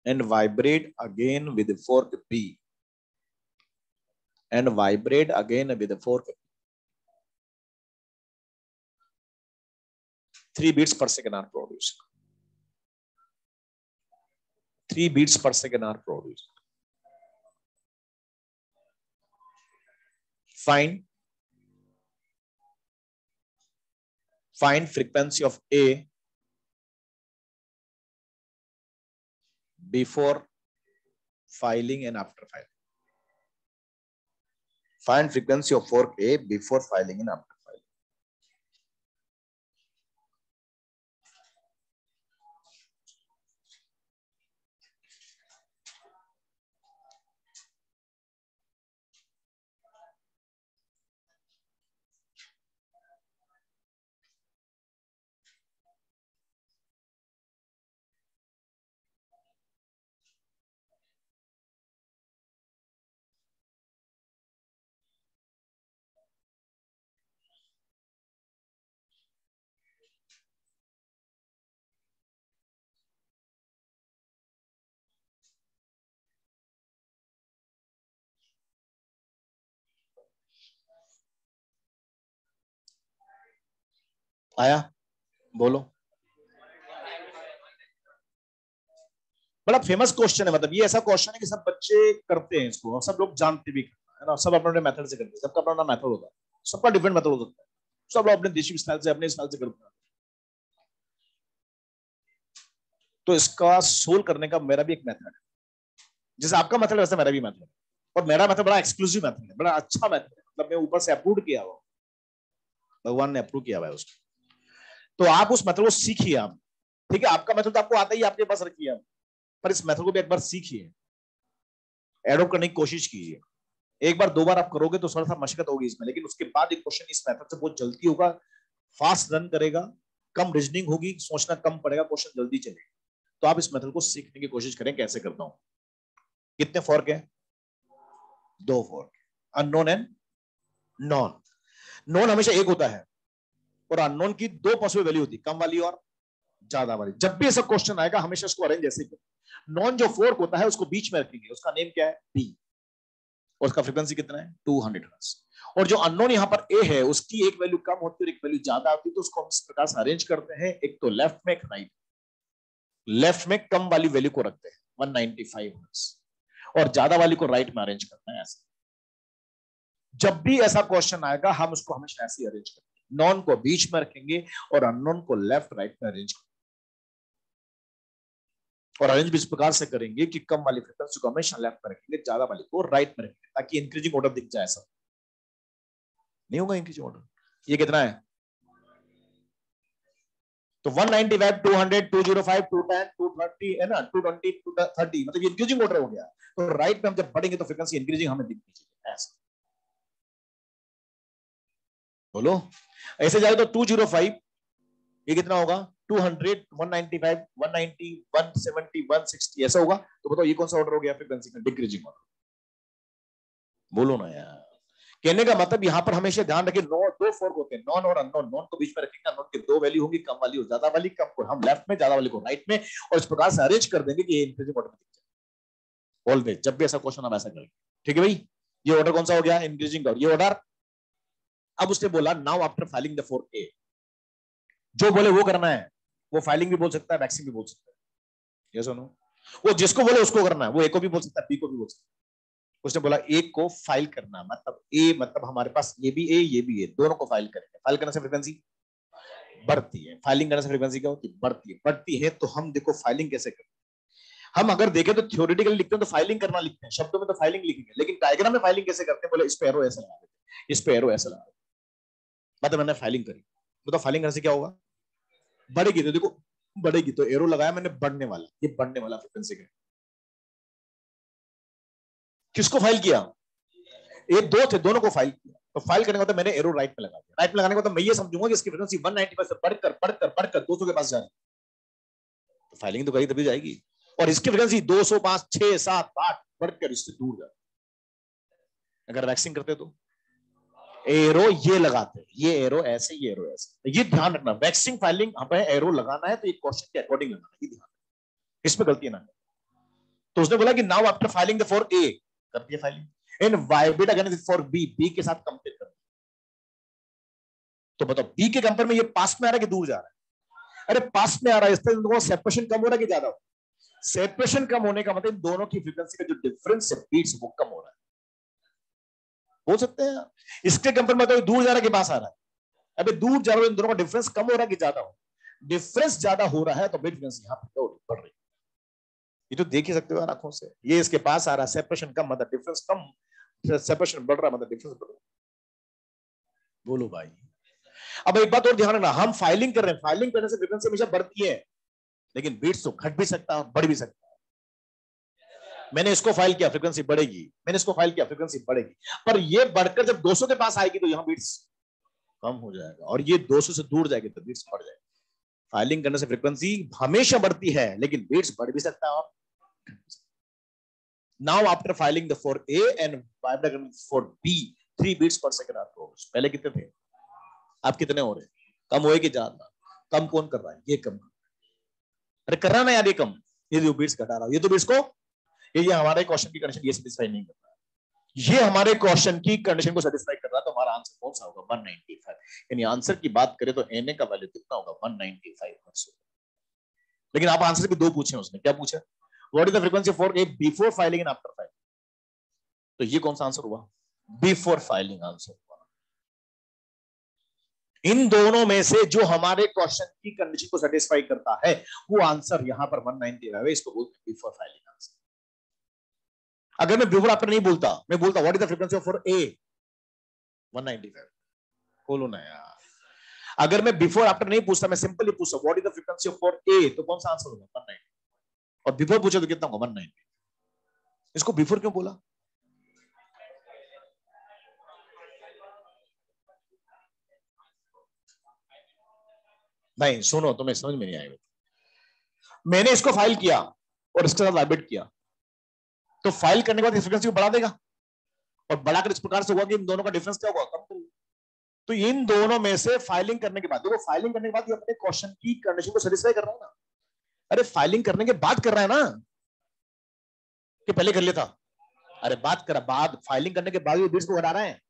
and vibrate again with the fork B, and vibrate again with the fork B. 3 beats per second are produced. 3 beats per second are produced. Find frequency of A before filing and after filing. Find frequency of fork A before filing and after filing. आया, बोलो, बड़ा famous question है, मतलब ये ऐसा question है कि सब बच्चे करते हैं इसको, सब लोग जानते भी है ना, सब अपने मेथड से करते हैं, सबका अपना मेथड होता है, सबका डिफरेंट मेथड हो सकता है, सब लोग अपने देशी स्टाइल से, अपने स्टाइल से करते हैं। तो इसका सोल्व करने का मेरा भी एक मेथड है, जैसे आपका मेथड वैसे मेरा भी मेथड है, और मेरा मेथड बड़ा एक्सक्लूसिव मेथड है, बड़ा अच्छा मेथड है, मतलब मैं ऊपर से अप्रूव किया हुआ, भगवान ने अप्रूव किया हुआ है उसको, तो आप उस मेथड को सीखिए आप, ठीक है, आपका मेथड तो आपको आता ही, आपके पास रखिए आप, पर इस मेथड को भी एक बार सीखिए, एडॉप्ट करने की कोशिश कीजिए, एक बार 2 बार आप करोगे तो थोड़ा सा मशक्कत होगी इसमें, लेकिन उसके बाद एक क्वेश्चन इस मेथड से बहुत जल्दी होगा, फास्ट रन करेगा, कम रीजनिंग होगी, सोचना कम पड़ेगा, क्वेश्चन जल्दी चलेगा, तो आप इस मेथड को सीखने की कोशिश करें, कैसे करता हूं, कितने फोर्क है, 2 fork, unknown and non, non हमेशा एक होता है, और अननोन की 2 पॉसिबल वैल्यू होती है, कम वाली और ज्यादा वाली, जब भी ऐसा क्वेश्चन आएगा हमेशा इसको अरेंज ऐसे ही, नॉन जो फोर्क होता है उसको बीच में रखेंगे, उसका नेम क्या है, बी, और उसका फ्रीक्वेंसी कितना है, 200 हर्ट्ज, और जो अननोन यहां पर ए है उसकी एक वैल्यू कम होती है और एक वैल्यू ज्यादा होती है, तो उसको हम इस प्रकार से अरेंज करते हैं, एक तो लेफ्ट में एक राइट, लेफ्ट में कम वाली वैल्यू को रखते हैं 195 हर्ट्ज, और ज्यादा वाली को राइट में अरेंज करते हैं ऐसे, जब भी ऐसा क्वेश्चन आएगा हम उसको हमेशा ऐसे अरेंज करेंगे, नॉन को बीच में रखेंगे और अननोन को लेफ्ट राइट में अरेंज करेंगे, और अरेंज भी इस प्रकार से करेंगे कि कम वाली फ्रीक्वेंसी को हमेशा लेफ्ट में रखेंगे, ज्यादा वाली को राइट में रखेंगे, ताकि इंक्रीजिंग ऑर्डर दिख जाए, सब नहीं होगा इंक्रीजिंग ऑर्डर। ये कितना है, तो 195, 200, 205, 210, 230 है ना, 220, 230, मतलब ये इंक्रीजिंग ऑर्डर हो गया, तो राइट में हम जब बढ़ेंगे तो फ्रीक्वेंसी इंक्रीजिंग हमें दिखनी चाहिए ऐसा, बोलो, ऐसे जाए तो 205, ये कितना होगा 200, 195, 190, 170, 160 ऐसा होगा। तो बताओ ये कौन सा ऑर्डर हो गया फ्रीक्वेंसी का? Decreasing order. बोलो ना यार। कहने का मतलब यहां पर हमेशा ध्यान रखिए, दो फोर्क होते हैं, नॉन और अननोन। नॉन को बीच में रखेंगे, अननोन की दो वैल्यू होंगी, कम वाली और ज्यादा वाली। कम को हम लेफ्ट में, ज्यादा वाली को राइट में, और इस प्रकार से अरेंज कर देंगे कि ये इंक्रीजिंग ऑर्डर में दिख जाए। ऑलवेज जब भी ऐसा क्वेश्चन हम ऐसा करेंगे। ठीक है भाई, ये ऑर्डर कौन सा हो गया? इंक्रीजिंग ऑर्डर, ये ऑर्डर। अब उसने बोला now after filing the fork A, जो बोले वो करना है। वो फाइलिंग भी बोल सकता है, वैक्सिंग भी बोल सकता है। यस और नो? वो जिसको बोले उसको करना है। वो ए को भी बोल सकता है, बी को भी बोल सकता है। उसने बोला ए को फाइल करना, मतलब ए मतलब हमारे पास ये भी ए, ये भी ए, दोनों को फाइल करेंगे। फाइल करने से फ्रीक्वेंसी बढ़ती है, फाइलिंग करने से फ्रीक्वेंसी क्या होती है? बढ़ती है। बढ़ती है तो हम देखो फाइलिंग कैसे करते हैं। हम अगर देखें तो थ्योरेटिकली लिखते हैं तो फाइलिंग करना लिखते हैं, शब्दों में तो फाइलिंग लिखेंगे, लेकिन डायग्राम में फाइलिंग कैसे करते हैं? बोले इस पे एरो ऐसा लगा देते हैं, इस पे एरो ऐसा लगा देते हैं। मतलब मैंने फाइलिंग करी, तो फाइलिंग करने से क्या होगा? बढ़ेगी। तो देखो बढ़ेगी तो एरो लगाया मैंने, बढ़ने वाला, ये बढ़ने वाला फ्रीक्वेंसी का। किसको फाइल किया? ये दो थे, दोनों को फाइल किया। तो फाइल करने का मतलब मैंने एरो राइट में लगा दिया। राइट में लगाने का मतलब मैं ये समझूंगा कि इसकी फ्रीक्वेंसी 195 से बढ़कर बढ़कर बढ़कर 200 के पास जा रही है। तो फाइलिंग तो कहीं तभी जाएगी। और इसकी फ्रीक्वेंसी 200, 5, 6, 7, 8 बढ़कर इससे दूर जा रही है। अगर वैक्सिंग करते तो एरो ये लगाते, ये एरो ऐसे, ये एरो ऐसे। ये ध्यान रखना, वैक्सिंग फाइलिंग हमें एरो लगाना है तो ये क्वेश्चन के अकॉर्डिंग लगाना है, ये ध्यान, इसमें गलती ना। तो उसने बोला कि now after filing the for A, कर दिया filing. In vibrate against for B, B के साथ कंपेयर कर। तो बताओ बी के कंपेयर में ये पास में आ रहा है कि दूर जा रहा है? अरे पास में आ रहा है, इससे दोनों सेपरेशन कम हो रहा है कि ज्यादा हो? सेपरेशन कम होने का मतलब दोनों की फ्रीक्वेंसी का जो डिफरेंस है बीट्स, वो कम हो रहा है। बोल सकते हैं इसके कंपेयर में तो दूर जा रहा है कि पास आ रहा है? अबे दूर जा रहा है, इन दोनों का डिफरेंस कम हो रहा है कि ज्यादा हो? डिफरेंस ज्यादा हो रहा है तो बीट फ्रीक्वेंसी यहां पर बढ़ रही है। ये तो देख ही सकते हो आंखों से, ये इसके पास आ रहा है, सेपरेशन कम मतलब डिफरेंस कम, सेपरेशन बढ़ रहा मतलब डिफरेंस बढ़ रहा। बोलो भाई। अब एक बात और ध्यान रखना, हम फाइलिंग कर रहे हैं, फाइलिंग करने से फ्रीक्वेंसी हमेशा बढ़ती है, लेकिन बीट्स तो घट भी सकता है और बढ़ भी सकता है। मैंने इसको फाइल किया, फ्रीक्वेंसी बढ़ेगी। मैंने इसको फाइल किया, फ्रीक्वेंसी बढ़ेगी। पर ये बढ़कर जब 200 के पास आएगी तो यहां बीट्स कम हो जाएगा, और ये 200 से दूर जाएगी तो बीट्स बढ़ जाएगी। फाइलिंग करने से फ्रीक्वेंसी हमेशा बढ़ती है, लेकिन बीट्स बढ़ भी सकता है और now after filing the for A and vibrate for B, 3 beats per second are close. पहले कितने थे? आप कितने हो रहे? कम होए कि ज्यादा? कम कौन कर रहा है? ये कम। अरे कर रहा ना यार, ये कम। ये जो बीट्स घटा रहा है, ये तो बीट्स को, ये हमारे क्वेश्चन की कंडीशन ये सेटिस्फाई नहीं कर रहा है। ये हमारे क्वेश्चन की कंडीशन को सेटिस्फाई कर रहा है, तो हमारा आंसर कौन सा होगा? 195। यानी आंसर की बात करें तो एन का वैल्यू कितना होगा? 195। लेकिन आप आंसर भी दो पूछे, उसने क्या पूछा? What is the frequency for a before filing and after filing? तो ये कौन सा आंसर हुआ? बिफोर फाइलिंग आंसर हुआ। इन दोनों में से जो हमारे क्वेश्चन की कंडीशन को सेटिस्फाई करता है वो आंसर यहां पर 195 है, इसको बोलते हैं बिफोर फाइलिंग आंसर। अगर मैं बिफोर आफ्टर नहीं बोलता, मैं बोलता what is the frequency for a, 195। बोलो ना यार। अगर मैं बिफोर आफ्टर नहीं पूछता, मैं सिंपली पूछता what is the frequency for a, तो कौन सा आंसर होगा? 190। और बिफोर पूछे तो कितना होगा? 190। इसको बिफोर क्यों बोला? नहीं सुनो, तुम्हें समझ में नहीं आएगा। मैंने इसको फाइल किया और इसके साथ वाइब्रेट किया, तो फाइल करने के बाद फ्रीक्वेंसी को बढ़ा देगा, और बढ़ाकर इस प्रकार से हुआ कि इन दोनों का डिफरेंस क्या होगा? कम करेगा। तो इन दोनों में से फाइलिंग करने के बाद, देखो फाइलिंग करने के बाद ये अपने क्वेश्चन की कंडीशन को सेटिस्फाई कर रहा है ना। अरे फाइलिंग करने के बाद कर रहा है ना, कि पहले कर लेता? अरे बात करा, बाद फाइलिंग करने के बाद ये बिट्स को घटा रहा है,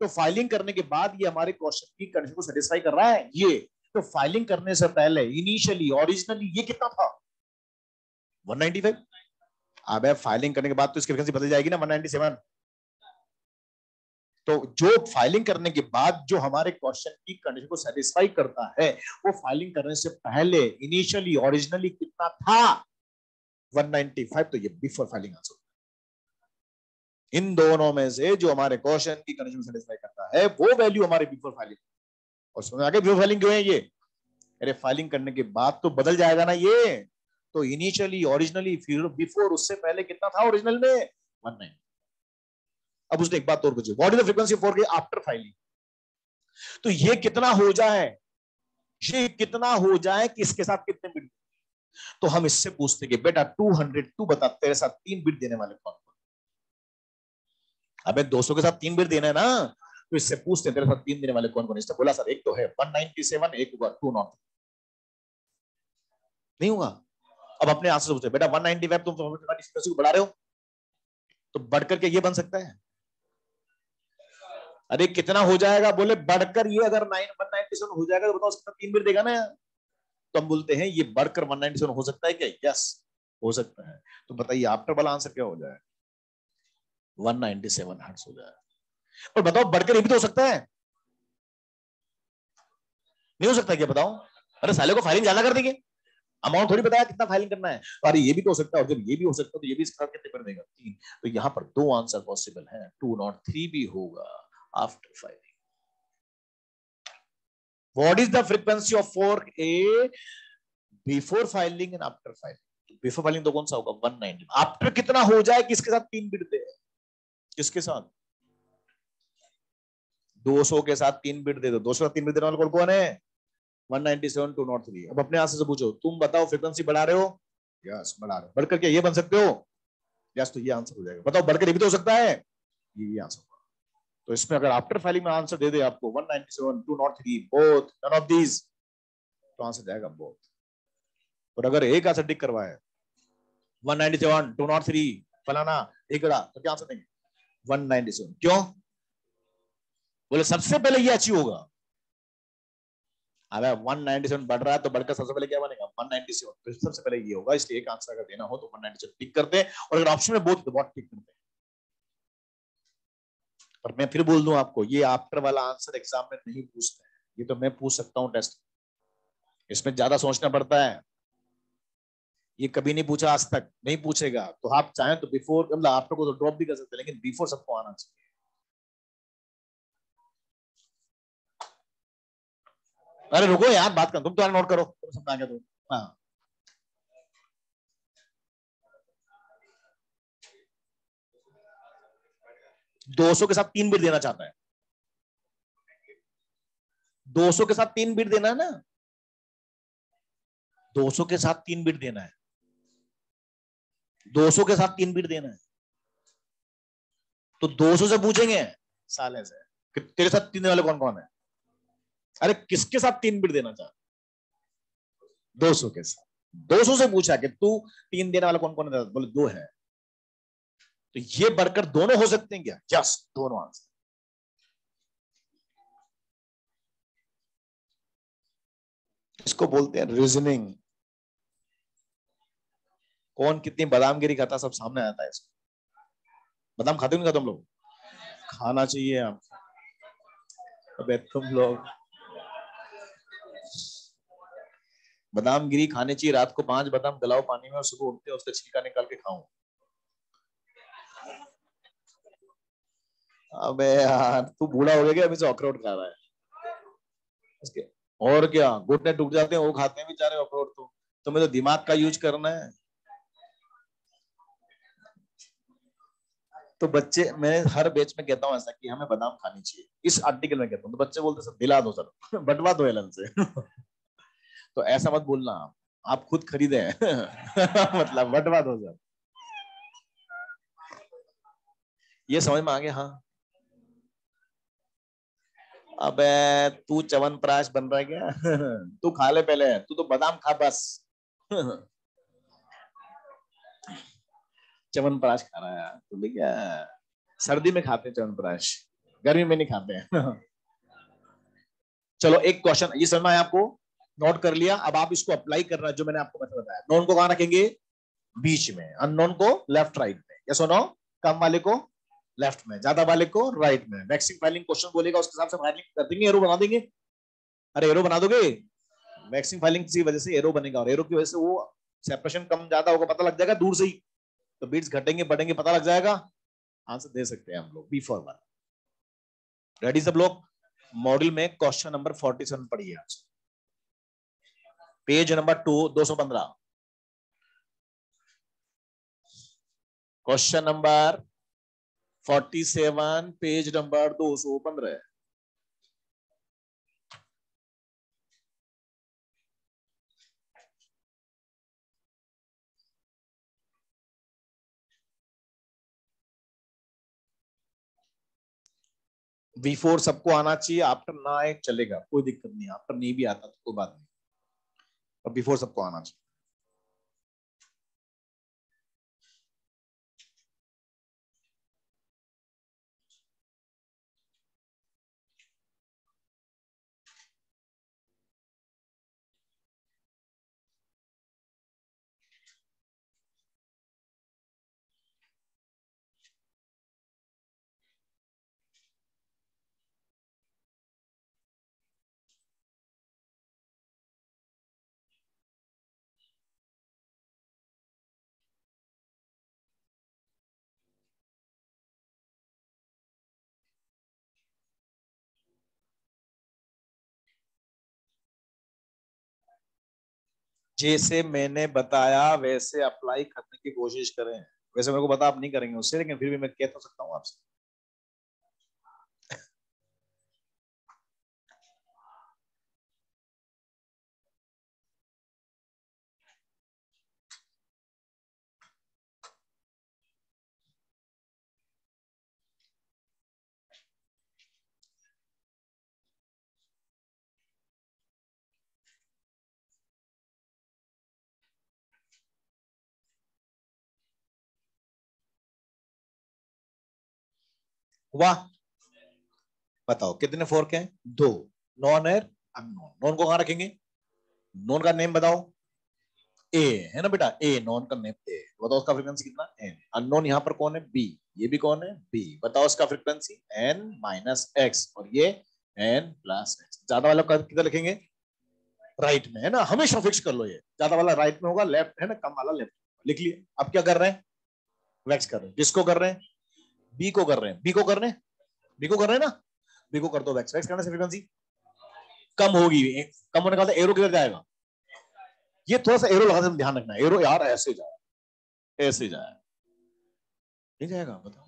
तो फाइलिंग करने के बाद ये हमारे क्वेश्चन की कंडीशन को सेटिस्फाई कर रहा है ये। तो फाइलिंग करने से पहले इनिशियली ओरिजिनली ये कितना था? 195। अब फाइलिंग करने के बाद तो इसकी फ्रीक्वेंसी बदल जाएगी ना, 197। तो जो फाइलिंग करने के बाद जो हमारे क्वेश्चन की कंडीशन को सेटिस्फाई करता है, वो फाइलिंग करने से पहले इनिशियली ओरिजिनली कितना था? 195। तो ये बिफोर फाइलिंग आंसर। इन दोनों में से जो हमारे क्वेश्चन की कंडीशन सेटिस्फाई करता है वो वैल्यू हमारे बिफोर फाइलिंग। और समझ आगे बिफोर फाइलिंग क्यों है ये? अरे फाइलिंग करने के बाद तो बदल जाएगा ना ये। तो इनिशियली ओरिजिनली फिर बिफोर, उससे पहले कितना था ओरिजिनल में? 190। अब उसने एक बात और पूछी, what is the frequency for after filing? तो ये कितना हो जाए? ये कितना हो जाए कि इसके साथ कितने बिट, तो हम इससे पूछते कि बेटा 200, तू बता तेरे साथ 3 बिट देने वाले कौन कौन। अबे 200 के साथ 3 बिट देना है ना, तो इससे पूछते तेरे साथ 3 देने वाले कौन कौन। इसने बोला सर एक तो है 197, एक होगा 203। नहीं होगा। अब अपने आंसर पूछते बेटा 195 तुम फ्रीक्वेंसी को बढ़ा रहे हो, तो बढ़कर के ये बन सकता है। अरे कितना हो जाएगा, बोले बढ़कर ये अगर 197 हो जाएगा तो बताओ उसके साथ 3 बिट देगा ना। तो हम बोलते हैं ये बढ़कर 197 हो सकता है क्या? यस हो सकता है। तो बताइए आफ्टर वाला आंसर क्या हो जाए? 197 हर्ट्ज हो जाए। पर बताओ बढ़कर ये भी तो हो सकता है, नहीं हो सकता क्या बताओ? अरे साले को फाइलिंग ज्यादा कर देंगे, अमाउंट थोड़ी बताया कितना फाइलिंग करना है। अरे ये भी तो हो सकता है, और जब ये भी हो सकता है तो ये भी इसके साथ कितने कर देगा? 3। तो यहाँ पर 2 आंसर पॉसिबल है, 203 भी होगा after filing. What is the frequency of 4A before filing and after filing? Before filing तो कौन सा होगा? 190। आफ्टर कितना हो जाए कि इसके साथ 3 बिट दे? किसके साथ? 200 के साथ 3 बिट दे दो। 200 का 3 बिट देने वाला कौन कौन है? 197, 203। अब अपने आंसर से पूछो, तुम बताओ फ्रीक्वेंसी बढ़ा रहे हो? यस बढ़ा रहे हो। बढ़कर क्या ये बन सकते हो? यस। तो ये आंसर हो जाएगा। बताओ बढ़कर ये भी तो हो सकता है, ये आंसर होगा। तो इसमें अगर आफ्टर फाइलिंग में आंसर दे दे आपको 197, 203 बोथ, नन ऑफ दीज, तो आंसर जाएगा बोथ। और अगर एक आंसर टिक करवाए 197, 203 फलाना एकड़ा, तो क्या आंसर देंगे? 197। क्यों? बोले सबसे पहले ये अचीव होगा। अगर 197 बढ़ रहा है तो बढ़कर सबसे पहले क्या बनेगा? 197। तो सबसे पहले ये होगा, इसलिए एक आंसर अगर देना हो तो 197 टिक करते हैं, और अगर ऑप्शन में बोथ तो बहुत टिक करते हैं। पर मैं फिर बोल दूं आपको, ये आफ्टर वाला आंसर एग्जाम में नहीं पूछते हैं, ये तो मैं पूछ सकता हूं टेस्ट। इसमें ज्यादा सोचना पड़ता है, ये कभी नहीं पूछा आज तक, नहीं पूछेगा। तो आप चाहें तो बिफोर मतलब आफ्टर को तो ड्रॉप भी कर सकते हैं, लेकिन बिफोर सबको आना चाहिए। अरे रुको यार बात कर, तुम तो नोट करो, तुम समझा गया तुम। हाँ 200 के साथ 3 बिट देना चाहता है, 200 के साथ 3 बिट देना है ना, 200 के साथ 3 बिट देना है, 200 के साथ 3 बिट देना है। तो 200 से पूछेंगे साले से कि तेरे साथ 3 देने वाले कौन कौन है। अरे किसके साथ 3 बिट देना चाहता? 200 के साथ। 200 से पूछा कि तू 3 देने वाला कौन कौन है, बोले 2 है। तो ये बढ़कर दोनों हो सकते हैं क्या? यस दोनों आंसर। इसको बोलते हैं रीजनिंग। कौन कितनी बादामगिरी खाता सब सामने आता है इसको। बादाम खाते हो नहीं खाते तुम लोग? खाना चाहिए आप। अबे तुम लोग बादामगिरी खाने चाहिए। रात को 5 बादाम गलाओ पानी में और सुबह उठते उसका छिलका निकाल के खाओ। अबे यार तू बूढ़ा हो गया अभी से अखरोट खा रहा है उसके। और क्या घुटने टूट जाते हैं वो खाते हैं बेचारे अखरोट। तो तुम्हें तो दिमाग का यूज करना है। तो बच्चे, मैं हर बैच में कहता हूँ ऐसा कि हमें बादाम खानी चाहिए, इस आर्टिकल में कहता हूँ, तो बच्चे बोलते सर दिला दो सर बंटवा दो एलन से तो ऐसा मत बोलना, आप खुद खरीदे मतलब बंटवा दो सर। ये समझ में आ गया? हाँ। अबे तू च्यवनप्राश बन रहा है क्या तू खा ले पहले, तू तो बादाम खा बस च्यवनप्राश खा रहा है तो भी क्या, सर्दी में खाते हैं च्यवनप्राश, गर्मी में नहीं खाते हैं चलो एक क्वेश्चन ये समझ में आया आपको? नोट कर लिया। अब आप इसको अप्लाई करना जो मैंने आपको मेथड बताया। नोन को कहां रखेंगे? बीच में। अननोन को लेफ्ट राइट में। यस और नो? कम वाले को लेफ्ट में, ज्यादा वाले को राइट में। वैक्सिंग फाइलिंग क्वेश्चन बोलेगा उसके हिसाब से फाइलिंग कर देंगे, एरो बना देंगे। अरे एरो बना दोगे? वैक्सिंग फाइलिंग की वजह से एरो बनेगा, और एरो की वजह से वो सेपरेशन कम ज्यादा होगा, पता लग जाएगा दूर से ही। तो बीट्स घटेंगे बढ़ेंगे पता लग जाएगा, आंसर दे सकते हैं हम लोग बी फॉर 1। रेडी सब लोग? मॉडल में क्वेश्चन नंबर 47 पढ़िए आज, page number 215। Question number 47 page number 215। Before सबको आना चाहिए, आफ्टर ना आए चलेगा, कोई दिक्कत नहीं, आफ्टर नहीं भी आता तो कोई बात नहीं, और बिफोर सबको आना चाहिए। जैसे मैंने बताया वैसे अप्लाई करने की कोशिश करें। वैसे मेरे को पता आप नहीं करेंगे उससे, लेकिन फिर भी मैं कह तो सकता हूँ आपसे। वाह, बताओ कितने फोर्क हैं? दो। नॉन है, अननोन। नॉन को कहां रखेंगे? नॉन का नेम बताओ। ए है ना बेटा, ए नॉन का नेम ए, बताओ उसका फ्रीक्वेंसी कितना? एन। अननोन यहाँ पर कौन है? बी। ये भी कौन है? बी। बताओ उसका फ्रीक्वेंसी एन माइनस एक्स, और ये एन प्लस एक्स। ज्यादा वाला किधर लिखेंगे? राइट में, है ना, हमेशा फिक्स कर लो, ये ज्यादा वाला राइट में होगा, लेफ्ट है ना, कम वाला लेफ्ट। लिख लिए। अब क्या कर रहे हैं? वैक्स कर रहे हैं। किसको कर रहे हैं? बी को कर रहे हैं। बी को कर रहे हैं, बी को कर रहे हैं ना, बी को कर दो वैक्स। वैक्स करने से फ्रीक्वेंसी कम होगी। कम होने का मतलब एरो किधर जाएगा? ये थोड़ा सा एरो लगा, ध्यान रखना, एरो यार ऐसे जाए, ऐसे जाए, नहीं जाएगा, बताओ।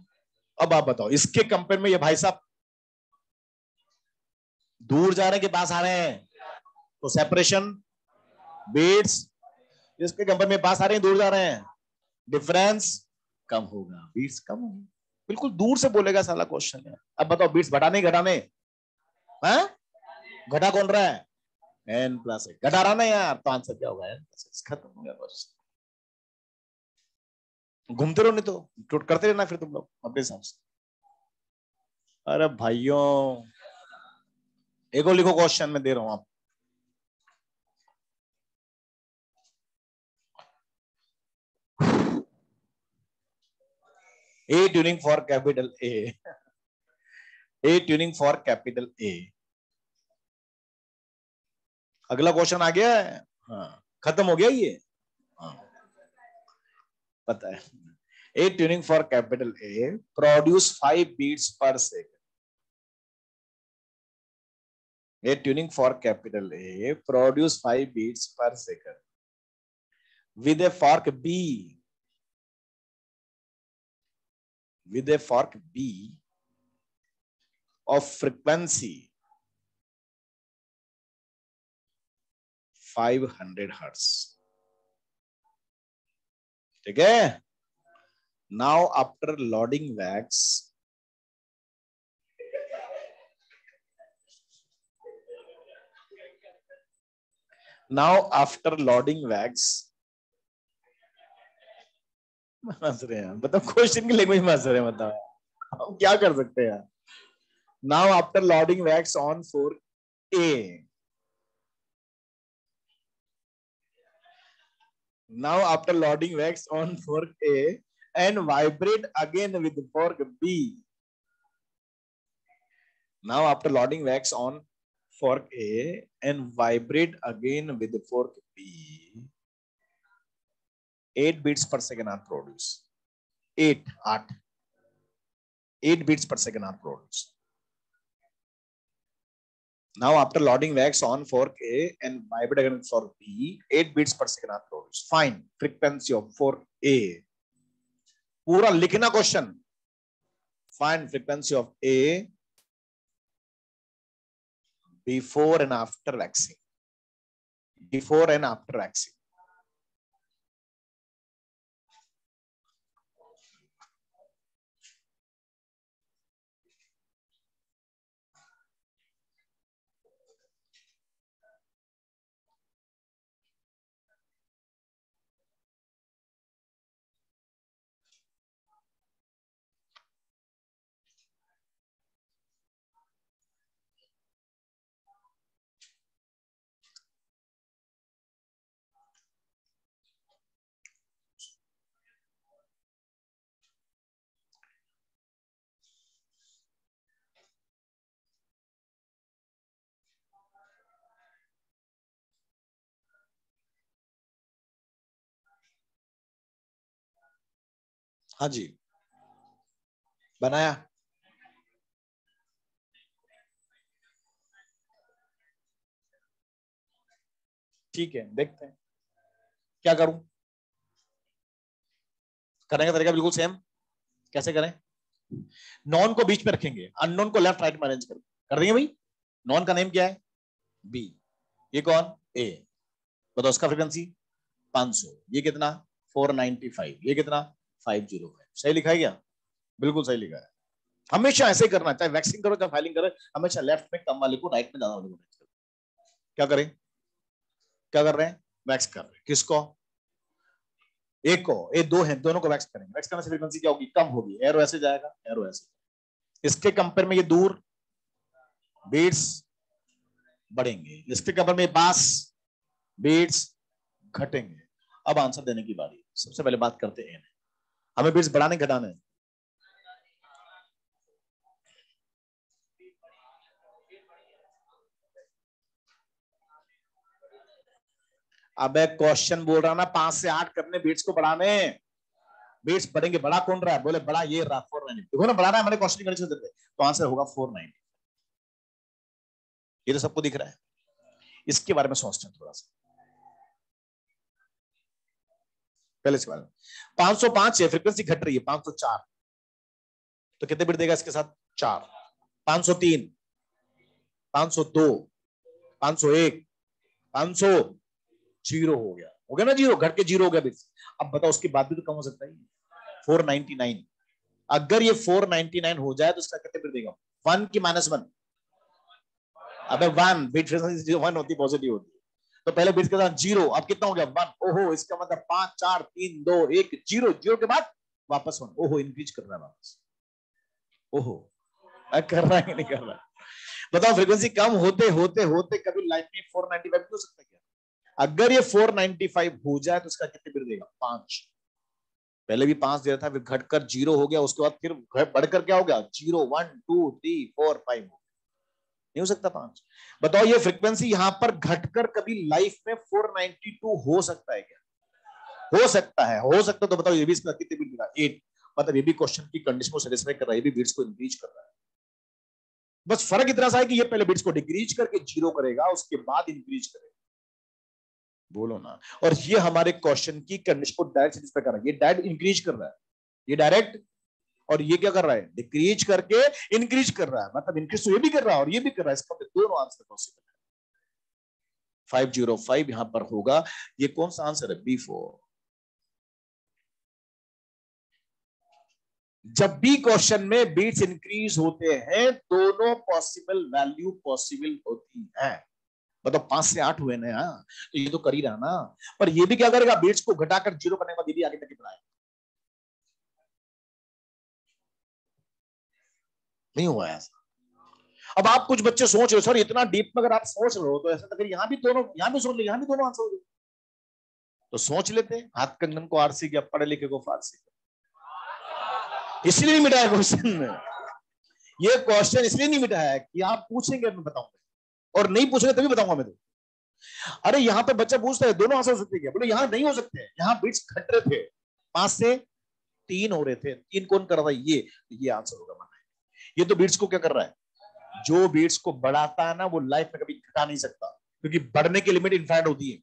अब आप बताओ, इसके कंपेयर में ये भाई साहब दूर जा रहे हैं कि पास आ रहे हैं? तो सेपरेशन बीट्स, इसके कंपेयर में पास आ रहे हैं दूर जा रहे हैं, डिफरेंस कम होगा, बीट्स कम होगी। बिल्कुल दूर से बोलेगा साला क्वेश्चन है। अब बताओ बीट्स बढ़ाने घटाने? हाँ, घटा कौन रहा है? एन प्लस एक्स घटा रहा ना यार, तो आंसर क्या होगा? N plus x. खत्म हो गया बस। घूमते रहो, नहीं तो टूट करते रहना फिर तुम लोग अपने हिसाब से। अरे भाइयों, एक और लिखो क्वेश्चन में दे रहा हूं आप। A tuning fork capital A, a tuning fork capital A. अगला क्वेश्चन आ गया है। हाँ, खत्म हो गया ये। हाँ, पता है। A tuning fork capital A produce 5 beats per second. A tuning for capital A produce 5 beats per second with a fork B, with a fork B of frequency 500 hertz. ठीक है? Now after loading wax, now after loading wax, हंस रहे हैं, बताओ question की language में हंस रहे हैं, बताओ हम क्या कर सकते हैं? Now after loading wax on for A, now after loading wax on fork A and vibrate again with fork B. Now after loading wax on fork A and vibrate again with fork B, 8 beats per second are produced. 8 beats per second are produced. Now after loading wax on fork A and vibrate again with fork B, 8 beats per second are produced. Find frequency of fork A. पूरा लिखना question. Find frequency of A before and after waxing. Before and after waxing. हाँ जी, बनाया। ठीक है, देखते हैं क्या करूं। करने का तरीका बिल्कुल सेम। कैसे करें? नॉन को बीच में रखेंगे, अननोन को लेफ्ट राइट में अरेंज कर देंगे भाई। नॉन का नेम क्या है? बी। ये कौन? ए। बताओ उसका फ्रीक्वेंसी 500। ये कितना? 495। ये कितना? 505। सही लिखा है क्या? बिल्कुल सही लिखा है। हमेशा ऐसे ही करना, चाहे वैक्सिंग करो चाहे फाइलिंग करो, हमेशा लेफ्ट में कम वाले को राइट में ज्यादा वाले को अरेंज करो। क्या करें? क्या कर रहे हैं? वैक्स कर रहे हैं। किसको? एक को। ये दो हैं, दोनों को वैक्स करेंगे। वैक्स करने से फ्रीक्वेंसी क्या होगी? कम होगी। एरो ऐसे जाएगा, एरो ऐसे। इसके कंपेयर में ये दूर, बीट्स बढ़ेंगे। इसके कंपेयर में पास, बीट्स घटेंगे। अब आंसर देने की बारी। सबसे पहले बात करते हैं, हमें बीट्स बढ़ाने घटाने? अब एक क्वेश्चन बोल रहा ना, 5 से 8 करने, बीट्स को बढ़ाने। बीट्स बढ़ेंगे। बड़ा कौन रहा है? बोले बड़ा ये रहा 490। देखो ना, बढ़ा रहा है, हमारे क्वेश्चन की कंडीशन देते, तो आंसर होगा 490। ये तो सबको दिख रहा है। इसके बारे में सोचते हैं थोड़ा सा। पहले इसके बारे में 505 है, फ्रीक्वेंसी घट रही है 504, तो कितने बिट देगा इसके साथ? 4। 503, 502, 501, 500, जीरो हो गया। हो गया ना जीरो, घट के जीरो हो गया बिट्स। अब बताओ उसके बाद भी तो कम हो सकता है 499। अगर ये 499 हो जाए तो इसका कितने बिट देगा? 1 की -1। अबे 1 बिट फ्रीक्वेंसी 1 होती, पॉजिटिव होती है, तो पहले बिट्स के साथ जीरो। अब कितना हो गया? 1। ओहो, इसका मतलब 5 4 3 2 1 जीरो। जीरो के बाद वापस 1। ओहो, इंक्रीज कर रहा है वापस। ओहो, कर रहा है कि नहीं कर रहा है? बताओ फ्रीक्वेंसी कम होते होते होते कभी लाइफ में 495 हो सकता है क्या? अगर ये 495 हो जाए तो इसका कितने बिट देगा? 5। पहले भी 5 दे रहा था, फिर घटकर जीरो हो गया, उसके बाद फिर बढ़कर क्या हो गया? जीरो 1 2 3 4 5। नहीं हो सकता 5? बताओ ये फ्रीक्वेंसी यहां पर घटकर कभी लाइफ में 492 हो सकता है क्या? हो सकता है, हो सकता है। तो बताओ ये भी इसका कितने बिट देगा? 8। मतलब ये भी क्वेश्चन की कंडीशन को सेटिस्फाई कर रहा है, ये भी बिट्स को इंक्रीज कर रहा है। बस फर्क इतना सा है कि ये पहले बिट्स को डिक्रीज करके जीरो करेगा, उसके बाद इंक्रीज करेगा। बोलो ना। और ये हमारे क्वेश्चन की कंडीशन को डायरेक्ट सेटिस्फाई कर रहा है। ये डायरेक्ट इंक्रीज कर रहा है, ये डायरेक्ट। और ये क्या कर रहा है? डिक्रीज करके इंक्रीज कर रहा है। मतलब इंक्रीज तो ये भी कर रहा है और ये भी कर रहा है। इसका दोनों आंसर पॉसिबल है। 505 यहां पर होगा। ये कौन सा आंसर है? B4। जब भी क्वेश्चन में बीट्स इंक्रीज होते हैं, दोनों पॉसिबल वैल्यू पॉसिबल होती है। मतलब 5 से 8 हुए ना, तो ये तो कर ही रहा ना। पर ये भी क्या करेगा? बीट्स को घटाकर जीरो करने के बाद ये भी आगे तक बढ़ाएगा। नहीं हुआ ऐसा। अब आप कुछ बच्चे सोच रहे हो, सर इतना डीप में अगर आप सोच रहे हो तो ऐसा अगर यहाँ भी दोनों, यहाँ भी सोच ले, यहाँ भी दोनों आंसर हो जाए, तो सोच लेते। हाथ कंगन को आरसी किया, पढ़े लिखे को फारसी। इसलिए नहीं मिटाया क्वेश्चन। ये क्वेश्चन इसलिए नहीं मिटाया कि आप पूछेंगे मैं बताऊंगा, और नहीं पूछेंगे तभी बताऊंगा मैं तो। अरे यहाँ पे बच्चा पूछता है दोनों आंसर हो सकते हैं, बोले यहाँ नहीं हो सकते। यहाँ बिट्स घट रहे थे, 5 से 3 हो रहे थे। 3 कौन कर रहा था? ये आंसर होगा। ये तो बीट्स को क्या कर रहा है? जो बीट्स को बढ़ाता है ना, वो लाइफ में कभी घटा नहीं सकता, क्योंकि बढ़ने की लिमिट इनफाइनाइट होती है।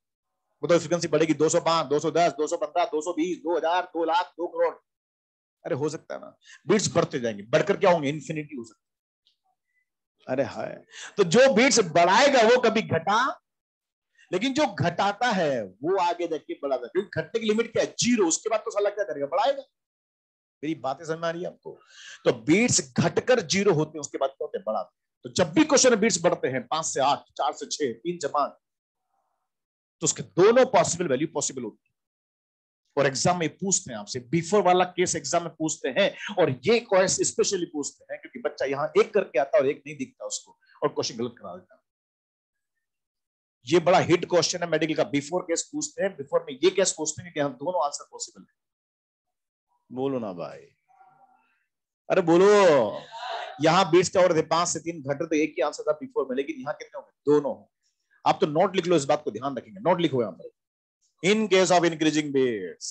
वो तो फ्रीक्वेंसी बढ़ेगी 205, 210, 215, 220, 2000, 2 लाख, 2 करोड़। अरे हो सकता है ना, बीट्स बढ़ते जाएंगे, बढ़कर क्या होंगे? इन्फिनिटी हो सकता है। अरे हाय, तो जो बीट्स बढ़ाएगा वो कभी घटा, लेकिन जो घटाता है वो आगे जाके बढ़ाता है, क्योंकि घटने की लिमिट क्या है? जीरो। उसके बाद तो साला क्या करेगा? बढ़ाएगा। मेरी बातें समझ में आ रही है आपको? तो बीट्स घटकर जीरो होते हैं, उसके बाद क्या होते हैं? बढ़ाते हैं। तो जब भी क्वेश्चन में बीट्स बढ़ते हैं 5 से 8, 4 से 6, 3 से 5, तो उसके दोनों पॉसिबल वैल्यू पॉसिबल होती है। और एग्जाम में पूछते हैं आपसे, बिफोर वाला केस एग्जाम में पूछते हैं, और ये क्वेश्चन स्पेशली पूछते हैं क्योंकि बच्चा यहां एक करके आता है और एक नहीं दिखता उसको, और क्वेश्चन गलत करा देता है। ये बड़ा हिट क्वेश्चन है मेडिकल का। बिफोर केस पूछते हैं, बिफोर में ये केस पूछते हैं कि हम दोनों आंसर पॉसिबल है। बोलो ना भाई, अरे बोलो। यहां बीट्स क्या हो रहे थे? 5 से 3 घट रहे, तो एक ही आंसर था बिफोर में, लेकिन यहां कितने हो गए? दोनों। आप तो नोट लिख लो, इस बात को ध्यान रखेंगे, नोट लिखो यहां पर। In case of increasing beats,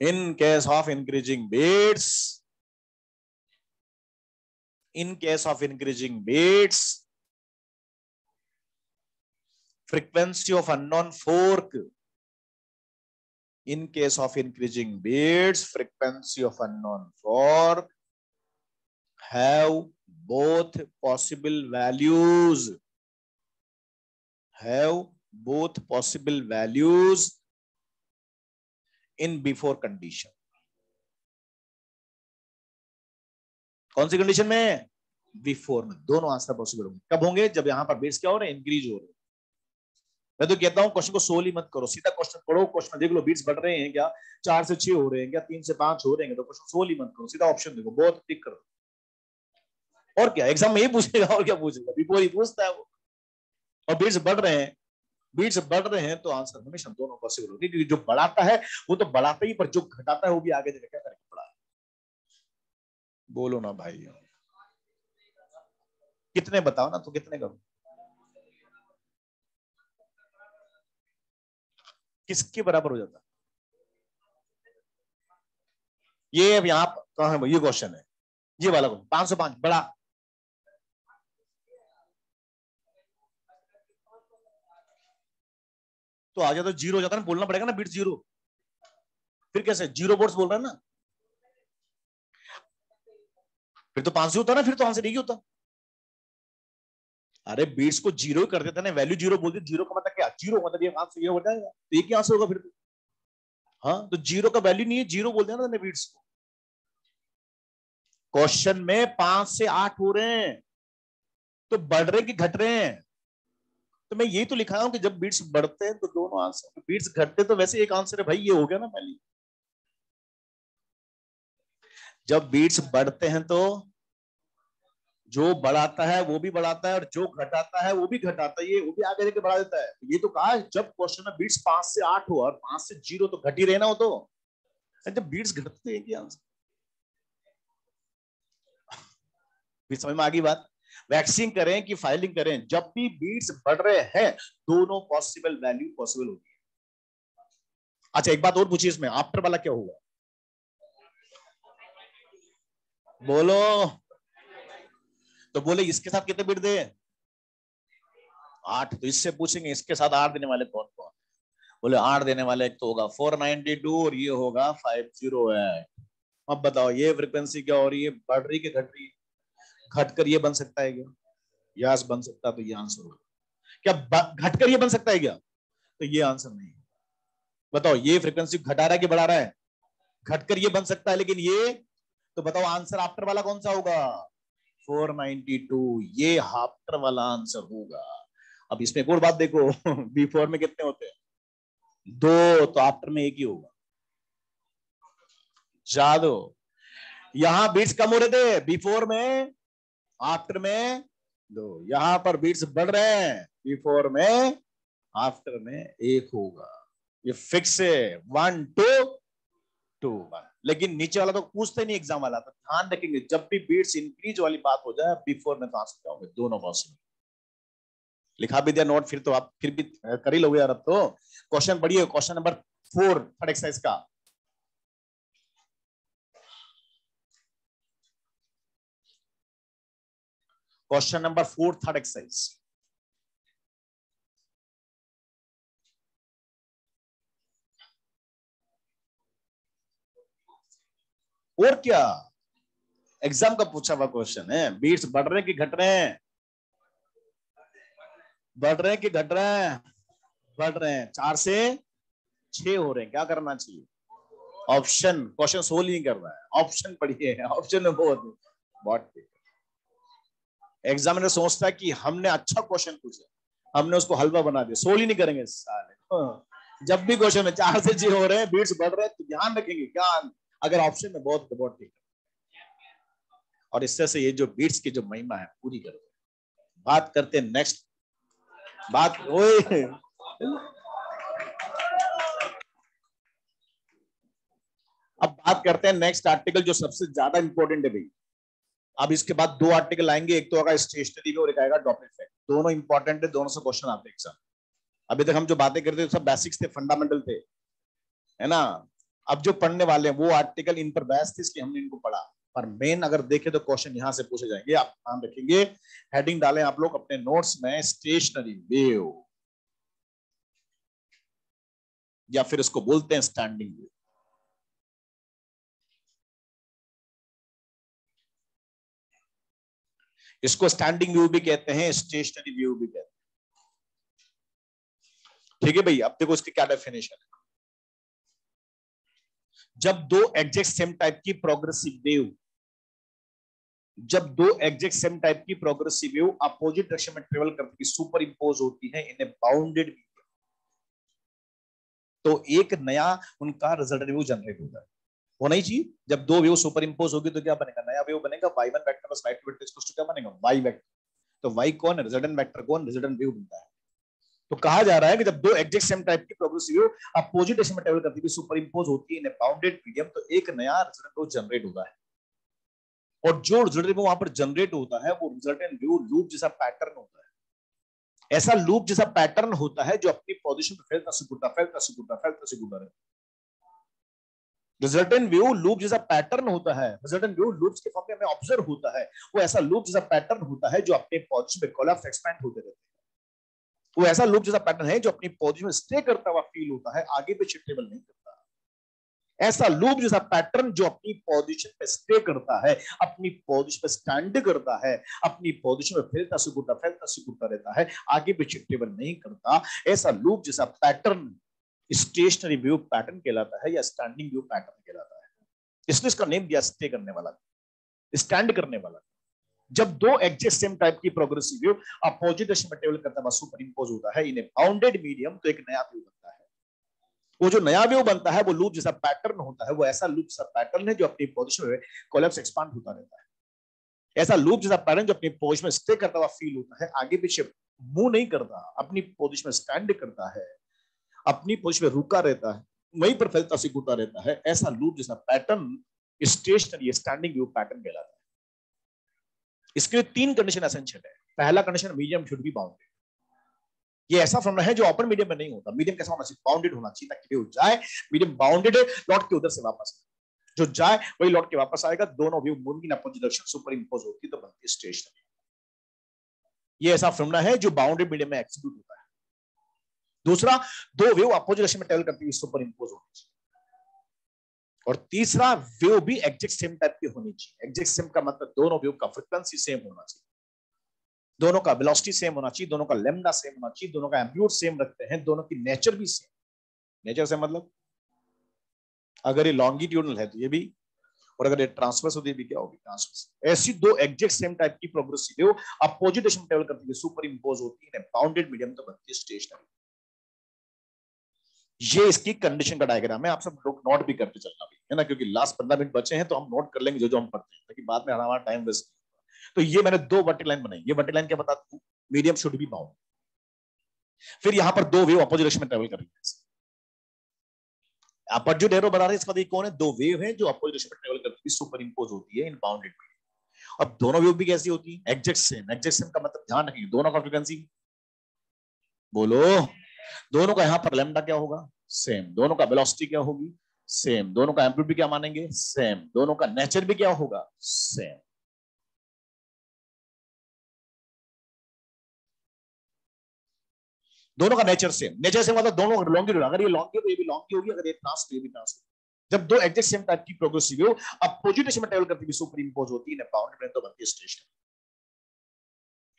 In case of increasing beats, frequency of unknown fork. In case of increasing beats, frequency of unknown fork have both possible values. In before condition. कौन सी condition में? Before में। दोनों answer possible होंगे। कब होंगे? जब यहां पर बेट्स क्या हो रहे हैं? इंक्रीज हो रहे हैं। मैं तो कहता हूं क्वेश्चन को सोल ही मत करो, सीधा क्वेश्चन पढ़ो, क्वेश्चन देख लो बीट्स बढ़ रहे हैं क्या, 4 से 6 हो रहे हैं क्या, 3 से 5 हो रहे हैं, तो क्वेश्चन सोल ही मत करो, सीधा ऑप्शन देखो, बहुत टिक करो। और क्या एग्जाम में ये पूछेगा, और क्या पूछेगा? बिफोर ही पूछता है वो। और बीट्स बढ़ रहे हैं तो आंसर हमेशा दोनों पॉसिबल होगी, क्योंकि जो बढ़ाता है वो तो बढ़ाता ही, पर जो घटाता है वो भी आगे जाकर क्या करेगा? बढ़ा। बोलो ना भाई, कितने बताओ ना, तो कितने करो? किसके बराबर हो जाता? ये अब यहां कहां है? ये क्वेश्चन है, ये वाला क्वेश्चन 505 बड़ा। तो आ जाता, तो जीरो हो जाता ना, बोलना पड़ेगा ना बीट जीरो। फिर कैसे जीरो बोर्ड्स बोल रहा है ना, फिर तो 500 होता ना, फिर तो आंसर यही होता। अरे बीट्स को जीरो कर देता ना, वैल्यू जीरो बोल दी, जीरो का मतलब क्या? जीरो मतलब ये आंसर ये हो जाएगा, तो एक ही आंसर होगा फिर तो। हाँ, तो जीरो का वैल्यू नहीं है, जीरो बोल देना ना बीट्स को। क्वेश्चन में 5 से 8 हो रहे हैं, तो बढ़ रहे कि घट रहे हैं? तो मैं यही तो लिखा हूं कि जब बीट्स बढ़ते हैं तो दोनों आंसर, बीट्स घटते तो वैसे एक आंसर है भाई, ये हो गया ना पहले। जब बीट्स बढ़ते हैं तो जो बढ़ाता है वो भी बढ़ाता है, और जो घटाता है वो भी घटाता है, ये वो भी आगे लेके बढ़ा देता है। ये तो कहा जब क्वेश्चन में बीट्स 5 से 8 हो और 5 से 0 तो घट ही रहे ना वो तो। जब बीट्स घटते हैं कि आंसर, समझ में आ गई बात? वैक्सिंग करें कि फाइलिंग करें, जब भी बीट्स बढ़ रहे हैं दोनों पॉसिबल वैल्यू पॉसिबल होगी। अच्छा एक बात और पूछिए, इसमें आफ्टर वाला क्या होगा? बोलो। तो बोले इसके साथ कितने बीट दे? 8। तो इससे पूछेंगे इसके साथ 8 देने वाले कौन कौन? बोले 8 देने वाले एक तो होगा 492 और ये होगा 508। अब बताओ ये फ्रिक्वेंसी क्या हो रही है? बढ़ रही कि घट रही है? घटकर ये बन सकता है क्या? यस बन सकता, तो ये आंसर होगा। क्या घटकर ये बन सकता है क्या? तो ये आंसर नहीं। बताओ ये फ्रिक्वेंसी घटा रहा है कि बढ़ा रहा है? घटकर ये बन सकता है, लेकिन ये, तो बताओ आंसर आफ्टर वाला कौन सा होगा? 492, ये आफ्टर वाला आंसर होगा। अब इसमें एक और बात देखो, बिफोर में कितने होते हैं? 2, तो आफ्टर में एक ही होगा। जादो, यहां बीट्स कम हो रहे थे बिफोर में, आफ्टर में 2। यहां पर बीट्स बढ़ रहे हैं बिफोर में, आफ्टर में 1 होगा। ये फिक्स है, 1 2 2 1। लेकिन नीचे वाला तो पूछते नहीं एग्जाम वाला, तो ध्यान रखेंगे जब भी बीट्स इंक्रीज वाली बात हो जाए बिफोर में तो आंसर क्या होंगे? दोनों पॉसिबल। लिखा भी दिया नोट, फिर तो आप फिर भी कर ही लोगे यार। अब तो क्वेश्चन पढ़िए, क्वेश्चन नंबर 4 थर्ड एक्सरसाइज का। Question number 4 third exercise. और क्या, एग्जाम का पूछा हुआ क्वेश्चन है। बीट्स बढ़ रहे हैं कि घट रहे हैं? बढ़ रहे हैं कि घट रहे हैं? बढ़ रहे हैं। 4 से 6 हो रहे हैं, क्या करना चाहिए? ऑप्शन, क्वेश्चन सोल्व नहीं कर रहा है, ऑप्शन पढ़िए, ऑप्शन में बहुत एग्जामिनर सोचता है कि हमने अच्छा क्वेश्चन पूछा, हमने उसको हलवा बना दिया, सोल्व ही नहीं करेंगे साले। जब भी क्वेश्चन में 4 से 6 हो रहे हैं, बीट्स बढ़ रहे हैं, तो ध्यान रखेंगे क्या, अगर ऑप्शन में बहुत ठीक। और इससे से ये जो बीट्स की जो महिमा है पूरी करो। बात करते हैं नेक्स्ट बात। ओए अब बात करते हैं नेक्स्ट आर्टिकल, जो सबसे ज्यादा इंपॉर्टेंट है भाई। अब इसके बाद 2 आर्टिकल आएंगे, एक तो होगा स्टेशनरी में और एक आएगा डॉपलर इफेक्ट। दोनों इंपॉर्टेंट है, दोनों से क्वेश्चन आते हैं एग्जाम। अभी तक हम जो बातें करते थे सब बेसिक्स थे, फंडामेंटल थे, है ना? अब जो पढ़ने वाले हैं वो आर्टिकल इन पर बहस थी इसलिए हमने इनको पढ़ा, पर मेन अगर देखें तो क्वेश्चन यहां से पूछे जाएंगे। आप ध्यान रखेंगे, हेडिंग डालें आप लोग अपने नोट्स में, स्टेशनरी वेव, या फिर इसको बोलते हैं स्टैंडिंग वेव। इसको स्टैंडिंग व्यू भी कहते हैं, स्टेशनरी व्यू भी कहते हैं। ठीक है भाई, अब देखो इसकी क्या डेफिनेशन है। जब दो एग्जैक्ट सेम टाइप की प्रोग्रेसिव वेव, जब दो एग्जैक्ट सेम टाइप की प्रोग्रेसिव वेव अपोजिट डायरेक्शन में ट्रेवल करती है, सुपर इंपोज होती है इन ए बाउंडेड मीडियम, तो एक नया उनका रिजल्टेंट व्यू जनरेट होता है। होना ही चाहिए। जब दो वेव सुपर इंपोज होगी तो क्या बनेगा, नया वेव बनेगा, y1 vector plus y2 vector equals to क्या बनेगा, y वेक्टर। तो y कौन है, रिजल्टेंट वेक्टर कौन, रिजल्टेंट वेव बनता है। तो कहा जा रहा है कि जब दो एग्जैक्ट सेम टाइप की प्रोग्रेसिव वेव अपोजिट डायरेक्शन में ट्रेवल करती है, सुपर इंपोज होती है इन ए बाउंडेड मीडियम, तो एक नया रिजल्टेंट व्यू जनरेट होता है। और जो रिजल्टेंट व्यू वहां पर जनरेट होता है वो रिजल्टेंट व्यू लूप जैसा पैटर्न होता है। ऐसा लूप जैसा पैटर्न होता है जो अपनी पोजीशन पे फैलता सिकुड़ता फैलता सिकुड़ता फैलता सिकुड़ता रहता है। रिजल्टेंट व्यू लूप जैसा पैटर्न होता है, रिजल्टेंट व्यू लूप्स के फॉर्म में हमें ऑब्जर्व होता है, वो ऐसा लूप जैसा पैटर्न होता है जो अपने पोजीशन पे कोलैप्स एक्सपैंड होते रहते हैं। वो ऐसा लूप जैसा पैटर्न है जो अपनी पोजीशन में स्टे करता हुआ फील होता है, आगे पीछे ट्रेवल नहीं करता। ऐसा लूप जैसा पैटर्न जो अपनी पोजीशन पे स्टे करता है, अपनी पोजीशन पे स्टैंड करता है, अपनी पोजीशन में फैलता सिकुड़ता रहता है, आगे पीछे ट्रेवल नहीं करता, ऐसा लूप जैसा पैटर्न स्टेशनरी व्यू पैटर्न कहलाता है या स्टैंडिंग व्यू पैटर्न कहलाता है। इसलिए इसका नेम दिया स्टे करने वाला, स्टैंड करने वाला। जब दो एग्जैक्ट सेम टाइप की प्रोग्रेसिव व्यू अपोजिट डायरेक्शन में ट्रेवल करता है, सुपर इंपोज होता है इन ए बाउंडेड मीडियम, तो एक नया व्यू बनता है। वो जो नया व्यू बनता है वो लूप जैसा पैटर्न होता है, वो ऐसा लूप जैसा पैटर्न है जो अपनी पोजीशन में कोलैप्स एक्सपांड होता रहता है। ऐसा लूप जैसा पैटर्न जो अपनी पोजीशन में स्टे करता हुआ फील होता है, आगे पीछे मूव नहीं करता, अपनी पोजीशन में स्टैंड करता है, अपनी पोजीशन में रुका रहता है, वहीं पर फैलता सिकुड़ता रहता है। ऐसा लूप जैसा pattern stationary standing view pattern कहलाता है। इसके लिए तीन कंडीशन एसेंशियल है। पहला condition, medium should be bounded. ये ऐसा फॉर्मूला है जो ओपन मीडियम में नहीं होता। मीडियम कैसा होना चाहिए, बाउंडेड होना चाहिए, ताकि व्यू जाए, मीडियम बाउंडेड है, लौट के उधर से वापस, जो जाए वही लौट के वापस आएगा, दोनों view moving in opposite direction super impose होती है तो बनती है स्टेशनरी। ये ऐसा फॉर्मूला है जो बाउंडेड मीडियम में एग्जीक्यूट होता है। दूसरा, दो व्यू अपोजिट डायरेक्शन में ट्रेवल करती है, सुपर इंपोज होनी चाहिए। और तीसरा, व्यू भी एग्जैक्ट सेम टाइप की होनी चाहिए। एग्जैक्ट सेम का मतलब दोनों व्यू का फ्रीक्वेंसी सेम होना चाहिए, दोनों का वेलोसिटी सेम होना चाहिए, दोनों का लैम्डा सेम होना चाहिए, दोनों का एम्पलीट्यूड सेम रखते हैं, दोनों की नेचर भी सेम। नेचर से मतलब अगर ये लॉन्गिट्यूडनल है तो ये भी, और अगर ये ट्रांसवर्स होती है भी क्या होगी, ट्रांसवर्स। ऐसी दो एग्जैक्ट सेम टाइप की प्रोग्रेसिव वेव अपोजिट डायरेक्शन में ट्रेवल करती है, सुपर इंपोज होती है बाउंडेड मीडियम तो बनती है स्टेशनरी। ये इसकी कंडीशन का डायग्राम है। आप सब लोग नोट भी करते चलना भी है ना, क्योंकि लास्ट 15 मिनट बचे हैं तो हम नोट कर लेंगे जो जो हम पढ़ते हैं, ताकि बाद में हमारा टाइम वेस्ट। तो ये मैंने दो वर्टिकल लाइन बनाई। ये वर्टिकल लाइन क्या बताती है, मीडियम शुड बी बाउंड। फिर यहां पर दो वेव अपोजिट डायरेक्शन में ट्रेवल कर रही है, आप जो एरो बना रहे हैं इसका देखिए कौन है, दो वेव है जो अपोजिट डायरेक्शन में ट्रेवल करती है, सुपर इंपोज होती है इन बाउंडेड मीडियम। अब दोनों वेव भी कैसी होती है, एग्जैक्ट सेम। एग्जैक्ट सेम का मतलब ध्यान रखिए, दोनों का फ्रीक्वेंसी बोलो, दोनों का यहां पर लैम्डा क्या होगा, सेम। दोनों का वेलोसिटी क्या होगी, सेम। दोनों का एम्पलीट्यूड भी क्या मानेंगे, सेम। दोनों का नेचर भी क्या होगा, सेम। दोनों का नेचर सेम। नेचर सेम मतलब दोनों लॉन्गिट्यूड, अगर ये लॉन्ग है तो ये भी लॉन्ग होगी, अगर ये ट्रांस तो ये भी ट्रांस। जब दो एग्जैक्ट सेम टाइप की प्रोग्रेसिव वेव अपोजिट डायरेक्शन में ट्रेवल करती है, सुपर इंपोज होती है बाउंडेड तो बनती है स्टेशनरी।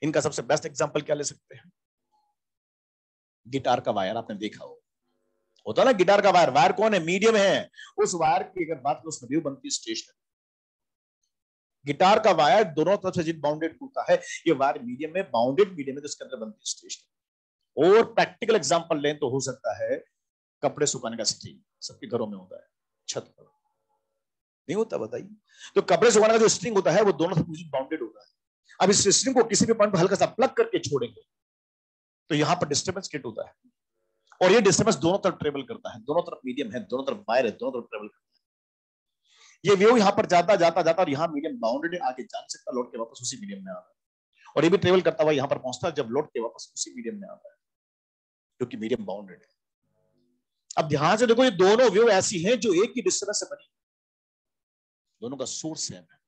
इनका सबसे बेस्ट एग्जांपल क्या ले सकते हैं, गिटार का वायर आपने देखा होता ना, गिटार का वायर। वायर कौन है, मीडियम है। उस वायर की अगर बात करो उसमें वेव बनती है स्टेशनरी। गिटार का वायर दोनों तरफ से जिन बाउंडेड होता है, ये वायर मीडियम में, बाउंडेड मीडियम में, तो इसके अंदर बनती है स्टेशनरी। और प्रैक्टिकल एग्जांपल लें तो हो सकता है कपड़े सुखाने का स्ट्रिंग, सबके घरों में होता है, छत पर नहीं होता, बताइए। तो कपड़े सुखाने का जो स्ट्रिंग होता है वो दोनों तरफ बाउंडेड होता है। अब इस स्ट्रिंग को किसी भी पॉइंट पर हल्का सा प्लग करके छोड़ेंगे तो यहां पर डिस्टर्बेंस क्रिएट होता है, और ये डिस्टर्बेंस दोनों तरफ ट्रेवल करता है। दोनों तरफ मीडियम है, दोनों तरफ वायर है, दोनों तरफ ट्रेवल करता है। ये वेव यहां पर जाता जाता जाता और यहां मीडियम बाउंडेड है, आगे जा नहीं सकता, लौट के वापस उसी मीडियम में आता है। और ये भी ट्रेवल करता हुआ यहां पर पहुंचता है, जब लौट के वापस उसी मीडियम में आता है, क्योंकि मीडियम बाउंडेड है। अब ध्यान से देखो, ये दोनों वेव ऐसी हैं जो एक ही डिस्टेंस से बनी, दोनों का सोर्स सेम है।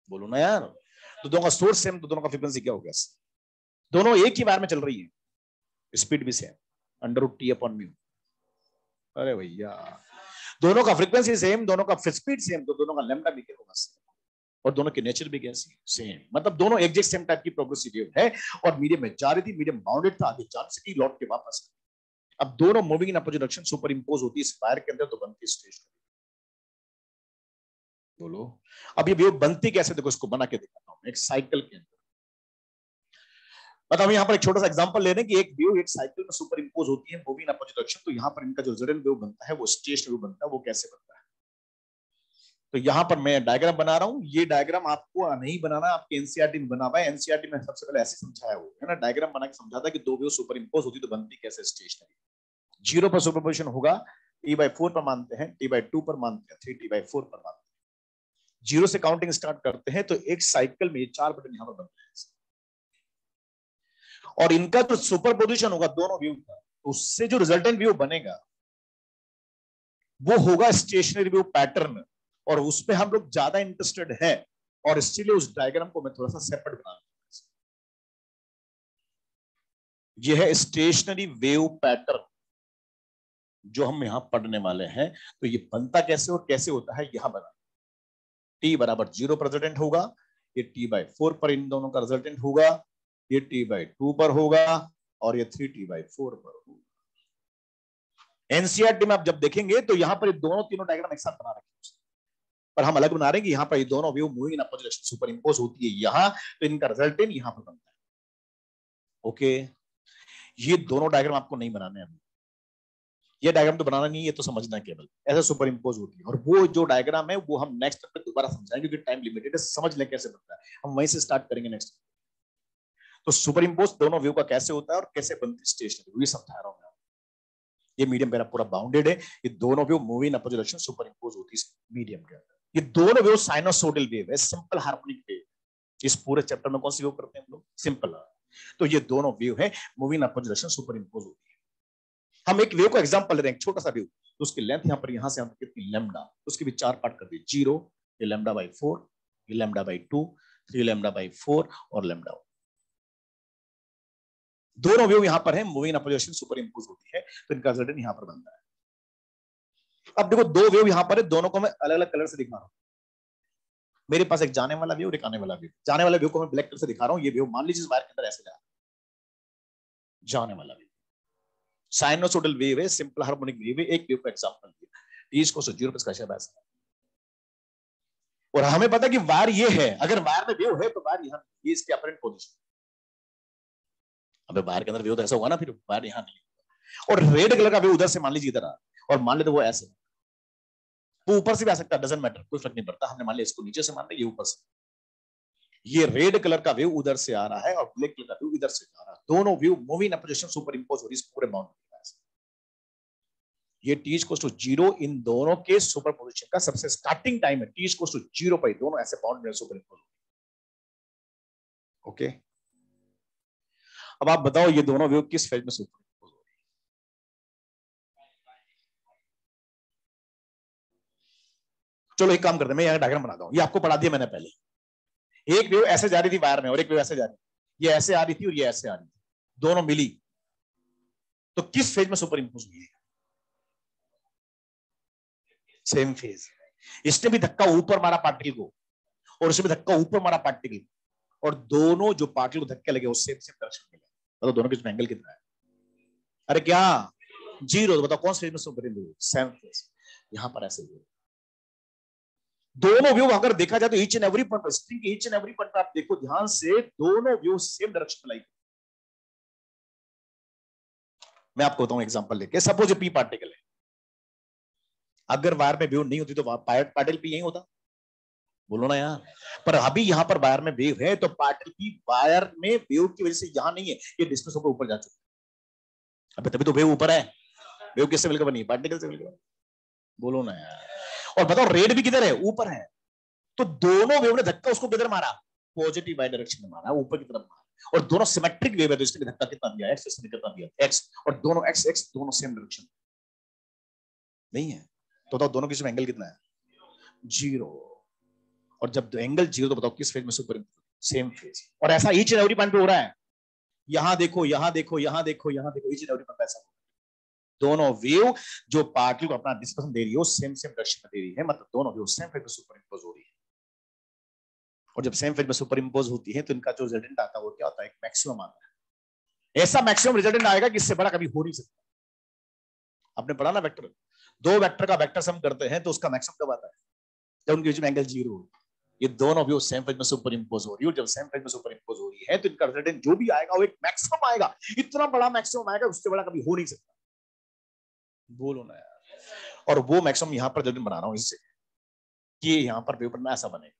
बोलो ना यार, तो दोनों का सोर्स सेम, तो दोनों का फ्रीक्वेंसी क्या हो गया? दोनों एक ही बार में चल रही है, स्पीड भी सेम, √T/μ। अरे भैया, दोनों का फ्रीक्वेंसी सेम, दोनों का स्पीड सेम, तो दोनों का लैम्डा भी क्या होगा? सेम। और दोनों की नेचर भी कैसी? सेम। मतलब दोनों एग्जैक्ट सेम टाइप की प्रोग्रेसिव वेव है, और मीडियम में जा रही थी, मीडियम बाउंडेड था, आगे जा सकी, लौट के वापस। अब दोनों moving in opposite direction super impose होती है इस वायर के अंदर, तो बनती स्टेशनरी। बोलो, अब ये वेव बनती कैसे? देखो, इसको बना के दिखाता हूं एक साइकिल के अंदर। मतलब यहाँ पर एक छोटा सा एग्जांपल ले रहे हैं कि एक वेव एक साइकिल में सुपर इंपोज होती है मूविंग इन अपोजिट डायरेक्शन, तो यहाँ पर इनका जो रिजल्टेंट वेव बनता है वो स्टेशनरी वेव बनता है। वो कैसे बनता है? तो यहाँ पर मैं डायग्राम बना रहा हूँ। ये डायग्राम आपको नहीं बनाना, आपके एनसीईआरटी में बना हुआ है। एनसीईआरटी में सबसे पहले ऐसे समझाया हुआ है ना, डायग्राम बना के समझाता है कि दो वेव सुपर इंपोज होती तो बनती कैसे स्टेशनरी। 0 पर सुपरपोजिशन होगा, T/4 पर मानते हैं, T/2 पर मानते हैं, 3T/4 पर मानते हैं। 0 से काउंटिंग स्टार्ट करते हैं, तो एक साइकिल में 4 बटन यहां पर बनते हैं, और इनका जो सुपरपोजिशन होगा दोनों व्यू का, उससे जो रिजल्टेंट व्यू बनेगा वो होगा स्टेशनरी व्यू पैटर्न, और उसमें हम लोग ज्यादा इंटरेस्टेड है, और इसीलिए उस डायग्राम को मैं थोड़ा सा सेपरेट बना। यह है स्टेशनरी वेव पैटर्न जो हम यहां पढ़ने वाले हैं। तो ये बनता कैसे और कैसे होता है, यहां बना। T/0 पर रिजल्टेंट होगा, ये T/4 पर इन दोनों का रिजल्टेंट होगा, ये T/2 पर होगा, और ये 3T/4 पर होगा। एनसीईआरटी में आप जब देखेंगे तो यहां पर ये दोनों तीनों डायग्राम एक साथ बना रखे हैं, पर हम अलग बना रहे हैं कि यहां पर ये दोनों view moving in opposite direction super impose होती है यहां, तो इनका रिजल्टेंट यहां पर बनता है। ओके, ये दोनों डायग्राम आपको नहीं बनाने हैं, ये डायग्राम तो बनाना नहीं है, ये तो समझना है केवल ऐसा सुपर इंपोज होती है। और वो जो डायग्राम है वो हम नेक्स्ट पे दोबारा समझाएंगे, क्योंकि टाइम लिमिटेड है, समझ ले कैसे बनता है, हम वहीं से स्टार्ट करेंगे नेक्स्ट। तो सुपर इंपोज दोनों व्यू का कैसे होता है और कैसे बनती स्टेशनरी, ये समझा रहा हूं मैं। ये मीडियम मेरा पूरा बाउंडेड है, ये दोनों view moving in opposite direction super impose होती है मीडियम के अंदर। ये दोनों व्यू साइनोसोइडल वेव है, सिंपल हार्मोनिक वेव। इस पूरे चैप्टर में कौन सी वेव करते हैं हम लोग? सिंपल। तो ये दोनों वेव है moving in opposite direction super impose होती है। हम एक वेव को एग्जांपल ले रहे हैं, छोटा सा वेव, तो उसकी लेंथ यहां पर यहां से हम कितनी लैम्डा, उसके भी 4 पार्ट कर दिए, 0, ये λ/4, ये λ/2, 3 λ/4 और लैम्डा। दोनों वेव यहां पर है moving in opposite direction super impose होती है, तो इनका रिजल्टेंट यहां पर बनता है। अब देखो, दो वेव यहां पर है, दोनों को मैं अलग अलग कलर से दिखा रहा हूं। मेरे पास एक जाने वाला वेव और एक आने वाला वेव। जाने वाला वेव को मैं ब्लैक कलर से दिखा रहा हूं। ये वेव मान लीजिए इस वायर के अंदर ऐसे जा रहा है, जाने वाला वेव साइनोसोइडल वेव है, सिंपल हार्मोनिक वेव है। एक वेव का एग्जांपल दिया, T = 0 पर इसका शेप ऐसा है। और हमें पता है कि वायर ये है, अगर वायर में वेव है तो वायर यहां, ये इसकी अपरेंट पोजीशन। अबे वायर के अंदर वेव तो ऐसा होगा ना, फिर वायर यहां नहीं होगा। और रेड कलर का वेव उधर से मान लीजिए इधर आ, और मान लेते वो ऐसे, वो ऊपर से भी आ सकता है, डजंट मैटर, कोई फर्क नहीं पड़ता। हमने मान लिया इसको नीचे से मान लिया, ये ऊपर से। ये रेड कलर का वेव उधर से आ रहा है और ब्लैक कलर का वेव इधर से जा रहा है, दोनों wave moving in opposite super impose हो रही है पूरे बाउंड्री। ये T = 0 इन दोनों के सुपरपोजिशन का सबसे स्टार्टिंग टाइम है। T = 0 पर दोनों ऐसे बाउंड में सुपर इंपोज। ओके, अब आप बताओ ये दोनों वेव किस फेज में सुपर इंपोज हो रही है? चलो एक काम करते हैं, मैं यहां डायग्राम बनाता हूं, ये आपको पढ़ा दिया मैंने पहले। एक वेव ऐसे जा रही थी वायर में और एक वेव ऐसे जा रही थी, ये ऐसे आ रही थी और ये ऐसे आ रही थी, दोनों मिली, तो किस फेज में सुपर इंपोज हुई है? Same phase. इसने भी धक्का ऊपर मारा पार्टिकल को, और उसने भी धक्का ऊपर मारा पार्टिकल, और दोनों जो पार्टिकल को धक्के लगे वो सेम डायरेक्शन में गए। तो दोनों के एंगल कितना है? अरे क्या 0? तो बताओ कौन से फेज में सुपर इंपोज? Same phase. यहां पर ऐसे हुए दोनों व्यू। अगर देखा जाए तो each and every point, string के ईच एंड एवरी पॉइंट आप देखो ध्यान से, दोनों व्यू सेम डायरेक्शन में लाई। मैं आपको बताऊं एग्जांपल लेके, सपोज पी पार्टिकल है, अगर वायर में वेव नहीं होती तो पार्टिकल पी यही होता। बोलो ना यार, पर अभी यहां पर वायर में वेव है, तो पार्टिकल पी वायर में वेव की वजह से यहां नहीं है, ये डिस्टेंस होकर ऊपर जा चुका है। अबे तभी तो वेव ऊपर है। वेव किससे मिलकर बनी? पार्टिकल से मिलकर। बोलो ना यार। और बताओ रेड भी किधर है? ऊपर है। तो दोनों वेव ने धक्का उसको किधर मारा? पॉजिटिव वाई डायरेक्शन में मारा, ऊपर की तरफ मारा। और दोनों सिमेट्रिक वेव है, तो इसके लिए धक्का कितना दिया, एक्स, इसने कितना दिया एक्स, और दोनों एक्स एक्स दोनों सेम डायरेक्शन नहीं है, तो बताओ दोनों के बीच में एंगल कितना है, 0। और जब एंगल 0 तो बताओ किस फेज में सुपर, सेम फेज। और ऐसा ईच एंड एवरी पॉइंट पे हो रहा है, यहां देखो, यहां देखो, यहां देखो, यहां देखो, ईच एंड एवरी पॉइंट ऐसा। दोनों वेव जो पार्टिकल को अपना डिस्पर्शन दे रही है, वो सेम सेम डायरेक्शन में दे रही है, मतलब दोनों वेव सेम फेज में सुपर इंपोज हो रही है। और जब सेम फेज में सुपर इंपोज होती है तो इनका जो रिजल्टेंट आता है वो क्या होता है, एक मैक्सिमम आता है। ऐसा मैक्सिमम रिजल्टेंट आएगा कि इससे बड़ा कभी हो नहीं सकता। आपने पढ़ा ना वेक्टर, दो वेक्टर का वेक्टर सम करते हैं तो उसका मैक्सिमम कब आता है, जब उनके बीच में एंगल 0 हो। ये दोनों व्यू सेम फेज में सुपर इंपोज हो रही है, और जब सेम फेज में सुपर इंपोज हो रही है तो इनका रिजल्टेंट जो भी आएगा वो एक मैक्सिमम आएगा, इतना बड़ा मैक्सिमम आएगा उससे बड़ा कभी हो नहीं सकता। बोलो ना यार। और वो मैक्सिमम यहां पर रिजल्टेंट बना रहा हूं इससे कि यहां पर पेपर में ऐसा बनेगा,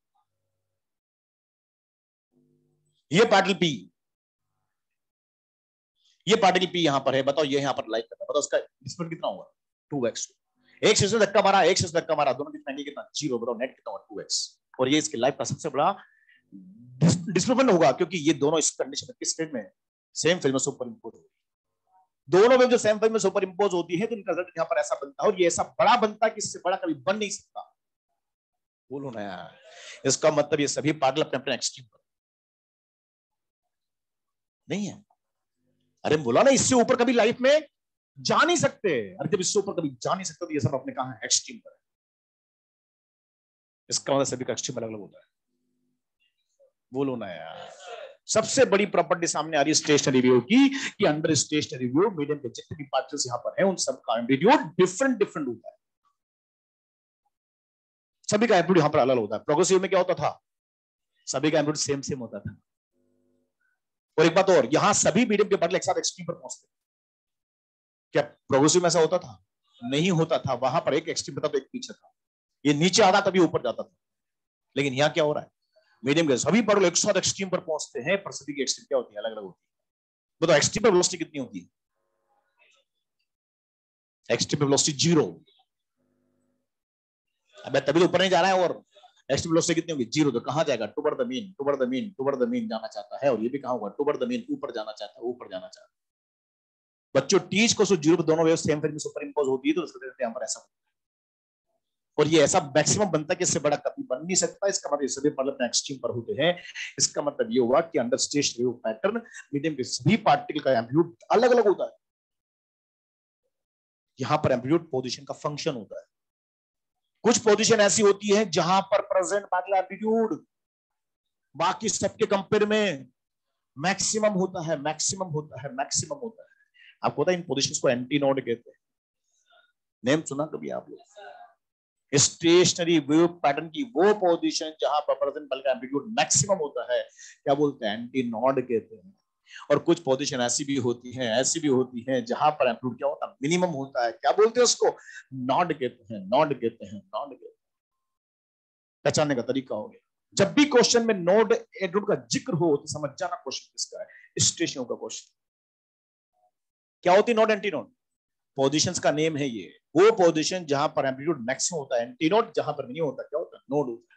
ये पार्टिकल पी, ये पार्टिकल पी यहां पर है, बताओ ये यहां पर लाइक करता है, बताओ उसका डिस्टेंस कितना होगा, 2x। एक से धक्का मारा, एक से धक्का मारा, दोनों के एंगल कितना, 0, बताओ नेट कितना होगा, 2x। और ये इसकी लाइफ का सबसे बड़ा डिस्प्लेसमेंट होगा, क्योंकि ये दोनों इस कंडीशन में किस फेज में, सेम फेज में सुपर इंपोज होगी। दोनों वेव जो सेम फेज में सुपर इंपोज होती है तो इनका रिजल्ट यहां पर ऐसा बनता है, और ये ऐसा बड़ा बनता है कि इससे बड़ा कभी बन नहीं सकता। बोलो ना यार। इसका मतलब ये सभी पार्टिकल अपने अपने एक्सट्रीम पर नहीं है। अरे बोला ना, इससे ऊपर कभी लाइफ में जा नहीं सकते। अरे जब इससे ऊपर कभी जा नहीं सकते तो ये सब अपने कहां है, एक्सट्रीम पर है। इसका मतलब सभी का एक्सट्रीम अलग अलग होता है। बोलो ना यार। सबसे बड़ी प्रॉपर्टी सामने आ रही है स्टेशनरी वेव की, कि अंडर स्टेशनरी वेव मीडियम के जितने भी पार्टिकल्स यहां पर हैं उन सब का एम्पलीट्यूड डिफरेंट डिफरेंट होता है। सभी का एम्पलीट्यूड यहां पर अलग होता है। प्रोग्रेसिव में क्या होता था, सभी का एम्पलीट्यूड सेम सेम होता था। और एक बात और, यहां सभी मीडियम के पार्टिकल एक साथ एक्सट्रीम पर पहुंचते। क्या प्रोग्रेसिव में ऐसा होता था, नहीं होता था। वहां पर एक एक्सट्रीम था तो एक पीछे था, ये नीचे आता तभी ऊपर जाता था। लेकिन यहां क्या हो रहा है, मीडियम के सभी पार्टिकल एक साथ एक्सट्रीम पर पहुंचते हैं, पर सभी की एक्सट्रीम क्या होती है, अलग अलग होती है। बताओ एक्सट्रीम पर वेलोसिटी कितनी होती है, एक्सट्रीम पर वेलोसिटी 0। अब तभी तो ऊपर नहीं जा रहा है, और एक्सट्रीम वेलोसिटी कितनी होगी, 0। तो कहां जाएगा, toward the mean, toward the mean, toward the mean जाना चाहता है। और ये भी कहां होगा, टुवर्ड द मीन, ऊपर जाना चाहता है, ऊपर जाना चाहता है। बच्चों टीच को 0 पर दोनों वेव सेम फेज में सुपर इंपोज होती है, तो उसके यहां पर ऐसा होता है। और ये ऐसा मैक्सिमम बनता है कि इससे बड़ा कभी बन नहीं सकता। इसका मतलब सभी पार्टिकल एक्सट्रीम पर होते हैं। इसका मतलब ये हुआ कि under stationary wave pattern medium के सभी पार्टिकल का एम्पलीट्यूड अलग अलग होता है। यहां पर एम्पलीट्यूड पोजीशन का फंक्शन होता है। कुछ पोजीशन ऐसी होती है जहां पर प्रेजेंट पार्टिकल एम्पलीट्यूड बाकी सबके कंपेयर में मैक्सिमम होता है, मैक्सिमम होता है, मैक्सिमम होता है। आपको पता है इन पोजीशंस को एंटी नोड कहते हैं। नेम सुना कभी आप लोग, स्टेशनरी वेव पैटर्न की वो पोजीशन जहां पर प्रेजेंट पार्टिकल एम्पलीट्यूड मैक्सिमम होता है, क्या बोलते हैं, एंटी नोड कहते हैं। और कुछ पोजीशन ऐसी भी होती है, ऐसी भी होती है जहां पर एम्पलीट्यूड क्या होता है, मिनिमम होता है, क्या बोलते हैं उसको, नॉड कहते हैं, नॉड कहते हैं, नॉड कहते हैं। पहचानने का तरीका हो गया। जब भी क्वेश्चन में नोड एंटीनोड का जिक्र हो तो समझ जाना क्वेश्चन किसका है, स्टेशनरी का क्वेश्चन। क्या होती है नोड एंटीनोड, पोजीशंस का नेम है ये। वो पोजीशन जहां पर एम्पलीट्यूड मैक्सिमम होता है एंटीनोड, जहां पर नहीं होता क्या होता है, नोड होता है।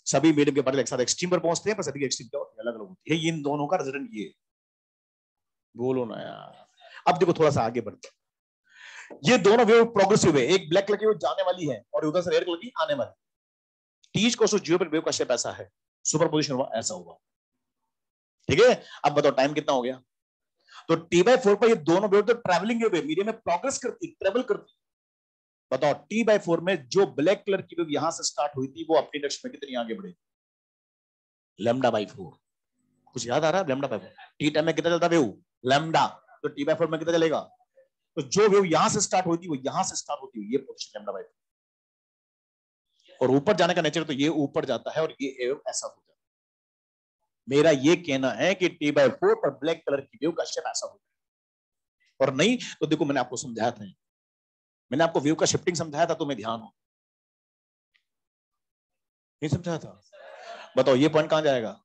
सभी मीडियम के पार्टिकल एक साथ एक्सट्रीम पर पहुंचते हैं, पर सभी की एक्सट्रीम क्या होती है, अलग अलग होती है। इन दोनों का रिजल्ट ये। बोलो ना यार। अब देखो थोड़ा सा आगे बढ़ते हैं। ये दोनों वेव प्रोग्रेसिव है, एक ब्लैक कलर की वेव जाने वाली है और उधर से रेड कलर की आने वाली। टीच को 0 पर वेव का शेप ऐसा है, सुपरपोजिशन हुआ ऐसा हुआ। ठीक है, अब बताओ टाइम कितना हो गया। तो T/4 पर ये दोनों वेव तो ट्रैवलिंग वेव है, मीडियम में प्रोग्रेस करती, ट्रेवल करती। बताओ T/4 में जो ब्लैक कलर की वेव यहां से स्टार्ट हुई थी वो अपनी डायरेक्शन में कितनी आगे बढ़ी, λ/4। कुछ याद आ रहा है, λ/4। टी टाइम में कितना चलता वेव, लैम्डा। तो T/4 में कितना चलेगा, तो जो वेव यहां से स्टार्ट होती है वो यहां से स्टार्ट होती है, ये पोजीशन λ/4। और ऊपर जाने का नेचर तो ये ऊपर जाता है और ये वेव ऐसा हो जाता है। मेरा ये कहना है कि T/4 पर ब्लैक कलर की वेव का शेप ऐसा होता है। और नहीं तो देखो मैंने आपको समझाया था, मैंने आपको वेव का शिफ्टिंग समझाया था, तो मैं ध्यान हो नहीं समझाया था। बताओ ये पॉइंट कहां जाएगा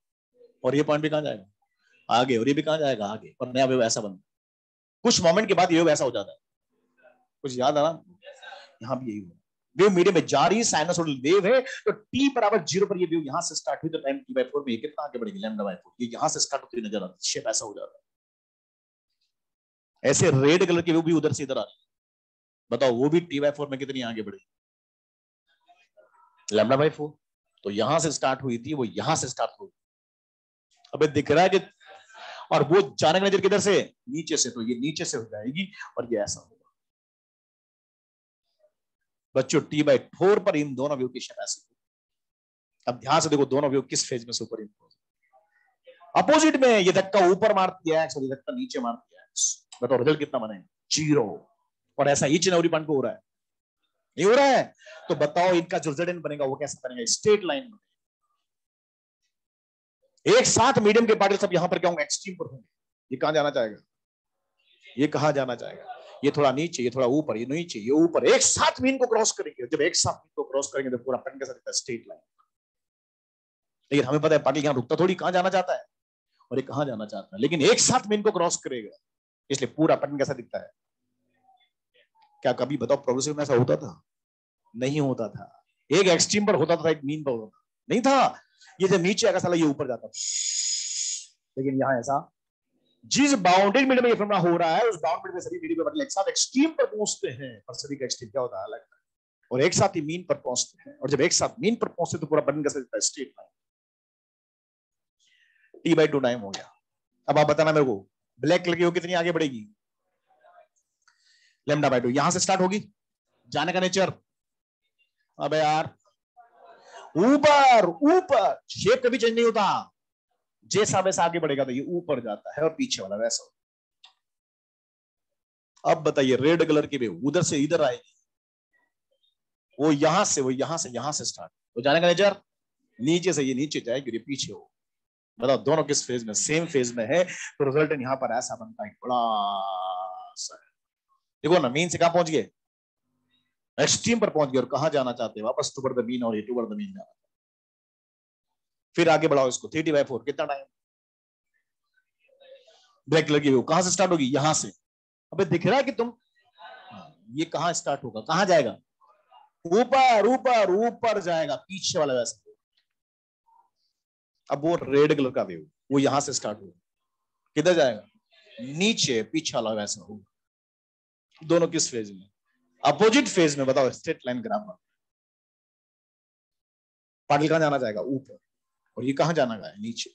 और ये पॉइंट भी कहां जाएगा, आगे, और ये भी कहां जाएगा आगे, और नया वेव ऐसा बनता है। कुछ मोमेंट के बाद ये वेव ऐसा हो जाता है। कुछ याद आ रहा, यहां भी यही हुआ। वेव मीडियम में जा रही है, साइनसोइडल वेव है, तो t बराबर 0 पर ये वेव यहां से स्टार्ट हुई तो टाइम t/4 में ये कितना आगे बढ़ेगी, λ/4। ये यहां से स्टार्ट होती नजर आती, शेप ऐसा हो जाता है। ऐसे रेड कलर की वेव भी उधर से इधर आ रही है, बताओ वो भी t/4 में कितनी आगे बढ़ेगी, λ/4। तो यहां से स्टार्ट हुई थी, वो यहां से स्टार्ट हुई। अबे दिख रहा है कि, और वो जाने का नजर किधर से, नीचे से, तो ये नीचे से हो जाएगी और ये ऐसा होगा। बच्चों t/4 पर इन दोनों व्यू की शेप ऐसी। अब ध्यान से देखो दोनों व्यू किस फेज में सुपर इम्पोज, अपोजिट में। ये धक्का ऊपर मारती है एक्स और ये धक्का नीचे मारती है एक्स। बताओ रिजल्ट कितना बने, 0। और ऐसा ईच एंड एवरी पॉइंट पे हो रहा है, नहीं हो रहा है? तो बताओ इनका जो रिजल्टेंट बनेगा वो कैसा बनेगा, स्ट्रेट लाइन बनेगा। एक साथ मीडियम के पार्टिकल सब यहां पर क्या होंगे, एक्सट्रीम पर होंगे। ये कहां जाना चाहेगा, ये कहां जाना चाहेगा, ये थोड़ा नीचे, ये थोड़ा ऊपर, ये नीचे, ये ऊपर, एक साथ मीन को क्रॉस करेंगे। जब एक साथ मीन को क्रॉस करेंगे तो पूरा पैटर्न कैसा दिखता है, स्ट्रेट लाइन। लेकिन हमें पता है पार्टिकल यहां रुकता थोड़ी, कहां जाना चाहता है और ये कहां जाना चाहता है, लेकिन एक साथ मीन को क्रॉस करेगा, इसलिए पूरा पैटर्न कैसा दिखता है। क्या कभी बताओ प्रोग्रेसिव में ऐसा होता था, नहीं होता था। एक एक्सट्रीम पर होता था, एक मीन पर होता था, नहीं था। ये जब नीचे आएगा साला ये ऊपर जाता था, लेकिन यहां ऐसा, जिस बाउंडेड मीडियम में ये फिनोमेना हो रहा है उस बाउंडेड में सभी मीडियम पार्टिकल एक साथ एक्सट्रीम पर पहुंचते हैं, और सभी का एक्सट्रीम क्या होता है, अलग, और एक साथ ही मीन पर पहुंचते हैं। और जब एक साथ मीन पर पहुंचते तो पूरा पैटर्न कैसा दिखता है, स्ट्रेट लाइन। t/2 टाइम हो गया। अब आप बताना मेरे को, ब्लैक कलर की वो कितनी आगे बढ़ेगी, λ/2। यहां से स्टार्ट होगी, जाने का नेचर, अबे यार ऊपर ऊपर, शेप कभी चेंज नहीं होता, जैसा वैसा आगे बढ़ेगा तो ये ऊपर जाता है और पीछे वाला वैसा। अब बताइए रेड कलर की वेव उधर से इधर आएगी, वो यहां से यहां से स्टार्ट हो जाने का नेचर, नीचे से ये नीचे जाएगी और ये पीछे हो। बताओ दोनों किस फेज में, सेम फेज में है, तो रिजल्टेंट यहां पर ऐसा बनता है, बड़ा सा। देखो ना, मीन से कहां पहुंच गए, एक्सट्रीम पर पहुंच गए, और कहां जाना चाहते हैं, वापस टुवर्ड द मीन, और ये टुवर्ड द मीन जाना। फिर आगे बढ़ाओ इसको, 3t/4 कितना टाइम, ब्लैक कलर की वेव कहां से स्टार्ट होगी, यहां से। अबे दिख रहा है कि तुम, ये कहां स्टार्ट होगा, कहां जाएगा, ऊपर ऊपर ऊपर जाएगा, पीछे वाला वैसा। अब वो रेड कलर का वेव वो यहां से स्टार्ट होगा, किधर जाएगा, नीचे, पीछे वाला वैसा होगा। दोनों किस फेज में, अपोजिट फेज में। बताओ स्ट्रेट लाइन ग्राफ, पार्टिकल कहां जाना चाहेगा, ऊपर, और ये कहां जाना है, नीचे।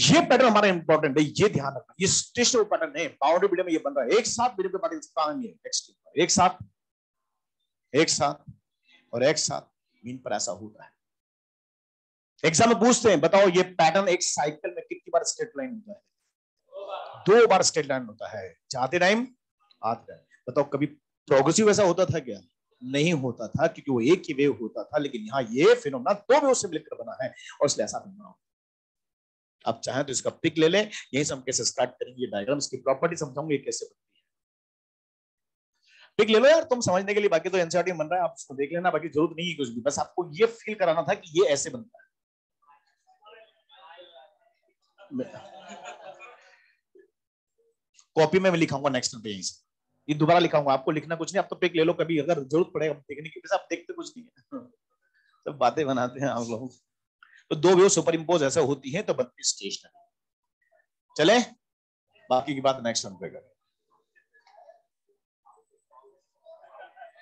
ये पैटर्न हमारा इंपॉर्टेंट है, ये ध्यान रखना। ये स्टेशनरी पैटर्न है, बाउंड्री मीडियम में ये बन रहा है, एक साथ मीडियम के पार्टिकल्स कहां है, एक साथ, एक साथ और एक साथ मीन पर ऐसा होता है। एग्जाम में पूछते हैं, बताओ ये पैटर्न एक साइकिल में कितनी बार स्ट्रेट लाइन होता है, 2 बार स्ट्रेट लाइन होता है, जाते टाइम आते टाइम। बताओ कभी प्रोग्रेसिव ऐसा होता था क्या, नहीं होता था, क्योंकि वो एक ही वेव होता था, लेकिन यहाँ ये फिनोमेना 2 वेव से मिलकर बना है, और इसलिए ऐसा फिनोमेना। आप चाहें तो इसका पिक ले लें, यहीं से हम कैसे स्टार्ट करेंगे डायग्राम, इसकी प्रॉपर्टी समझाऊंगे कैसे बनती है। पिक ले लो यार तुम समझने के लिए, बाकी तो एनसीईआरटी बन रहा है, आप उसको देख लेना, बाकी जरूरत नहीं है कुछ भी, बस आपको ये फील कराना था कि ये ऐसे बनता है। कॉपी में मैं लिखाऊंगा नेक्स्ट टाइम पे, यहीं से ये दोबारा लिखाऊंगा, आपको लिखना कुछ नहीं, आप तो पिक ले लो, कभी अगर जरूरत पड़ेगा देखने की, आप देखते कुछ नहीं है, सब बातें बनाते हैं आप लोग। तो 2 वेव सुपर इंपोज ऐसे होती हैं तो बनती स्टेशनरी। चले बाकी की बात नेक्स्ट टाइम पे करें।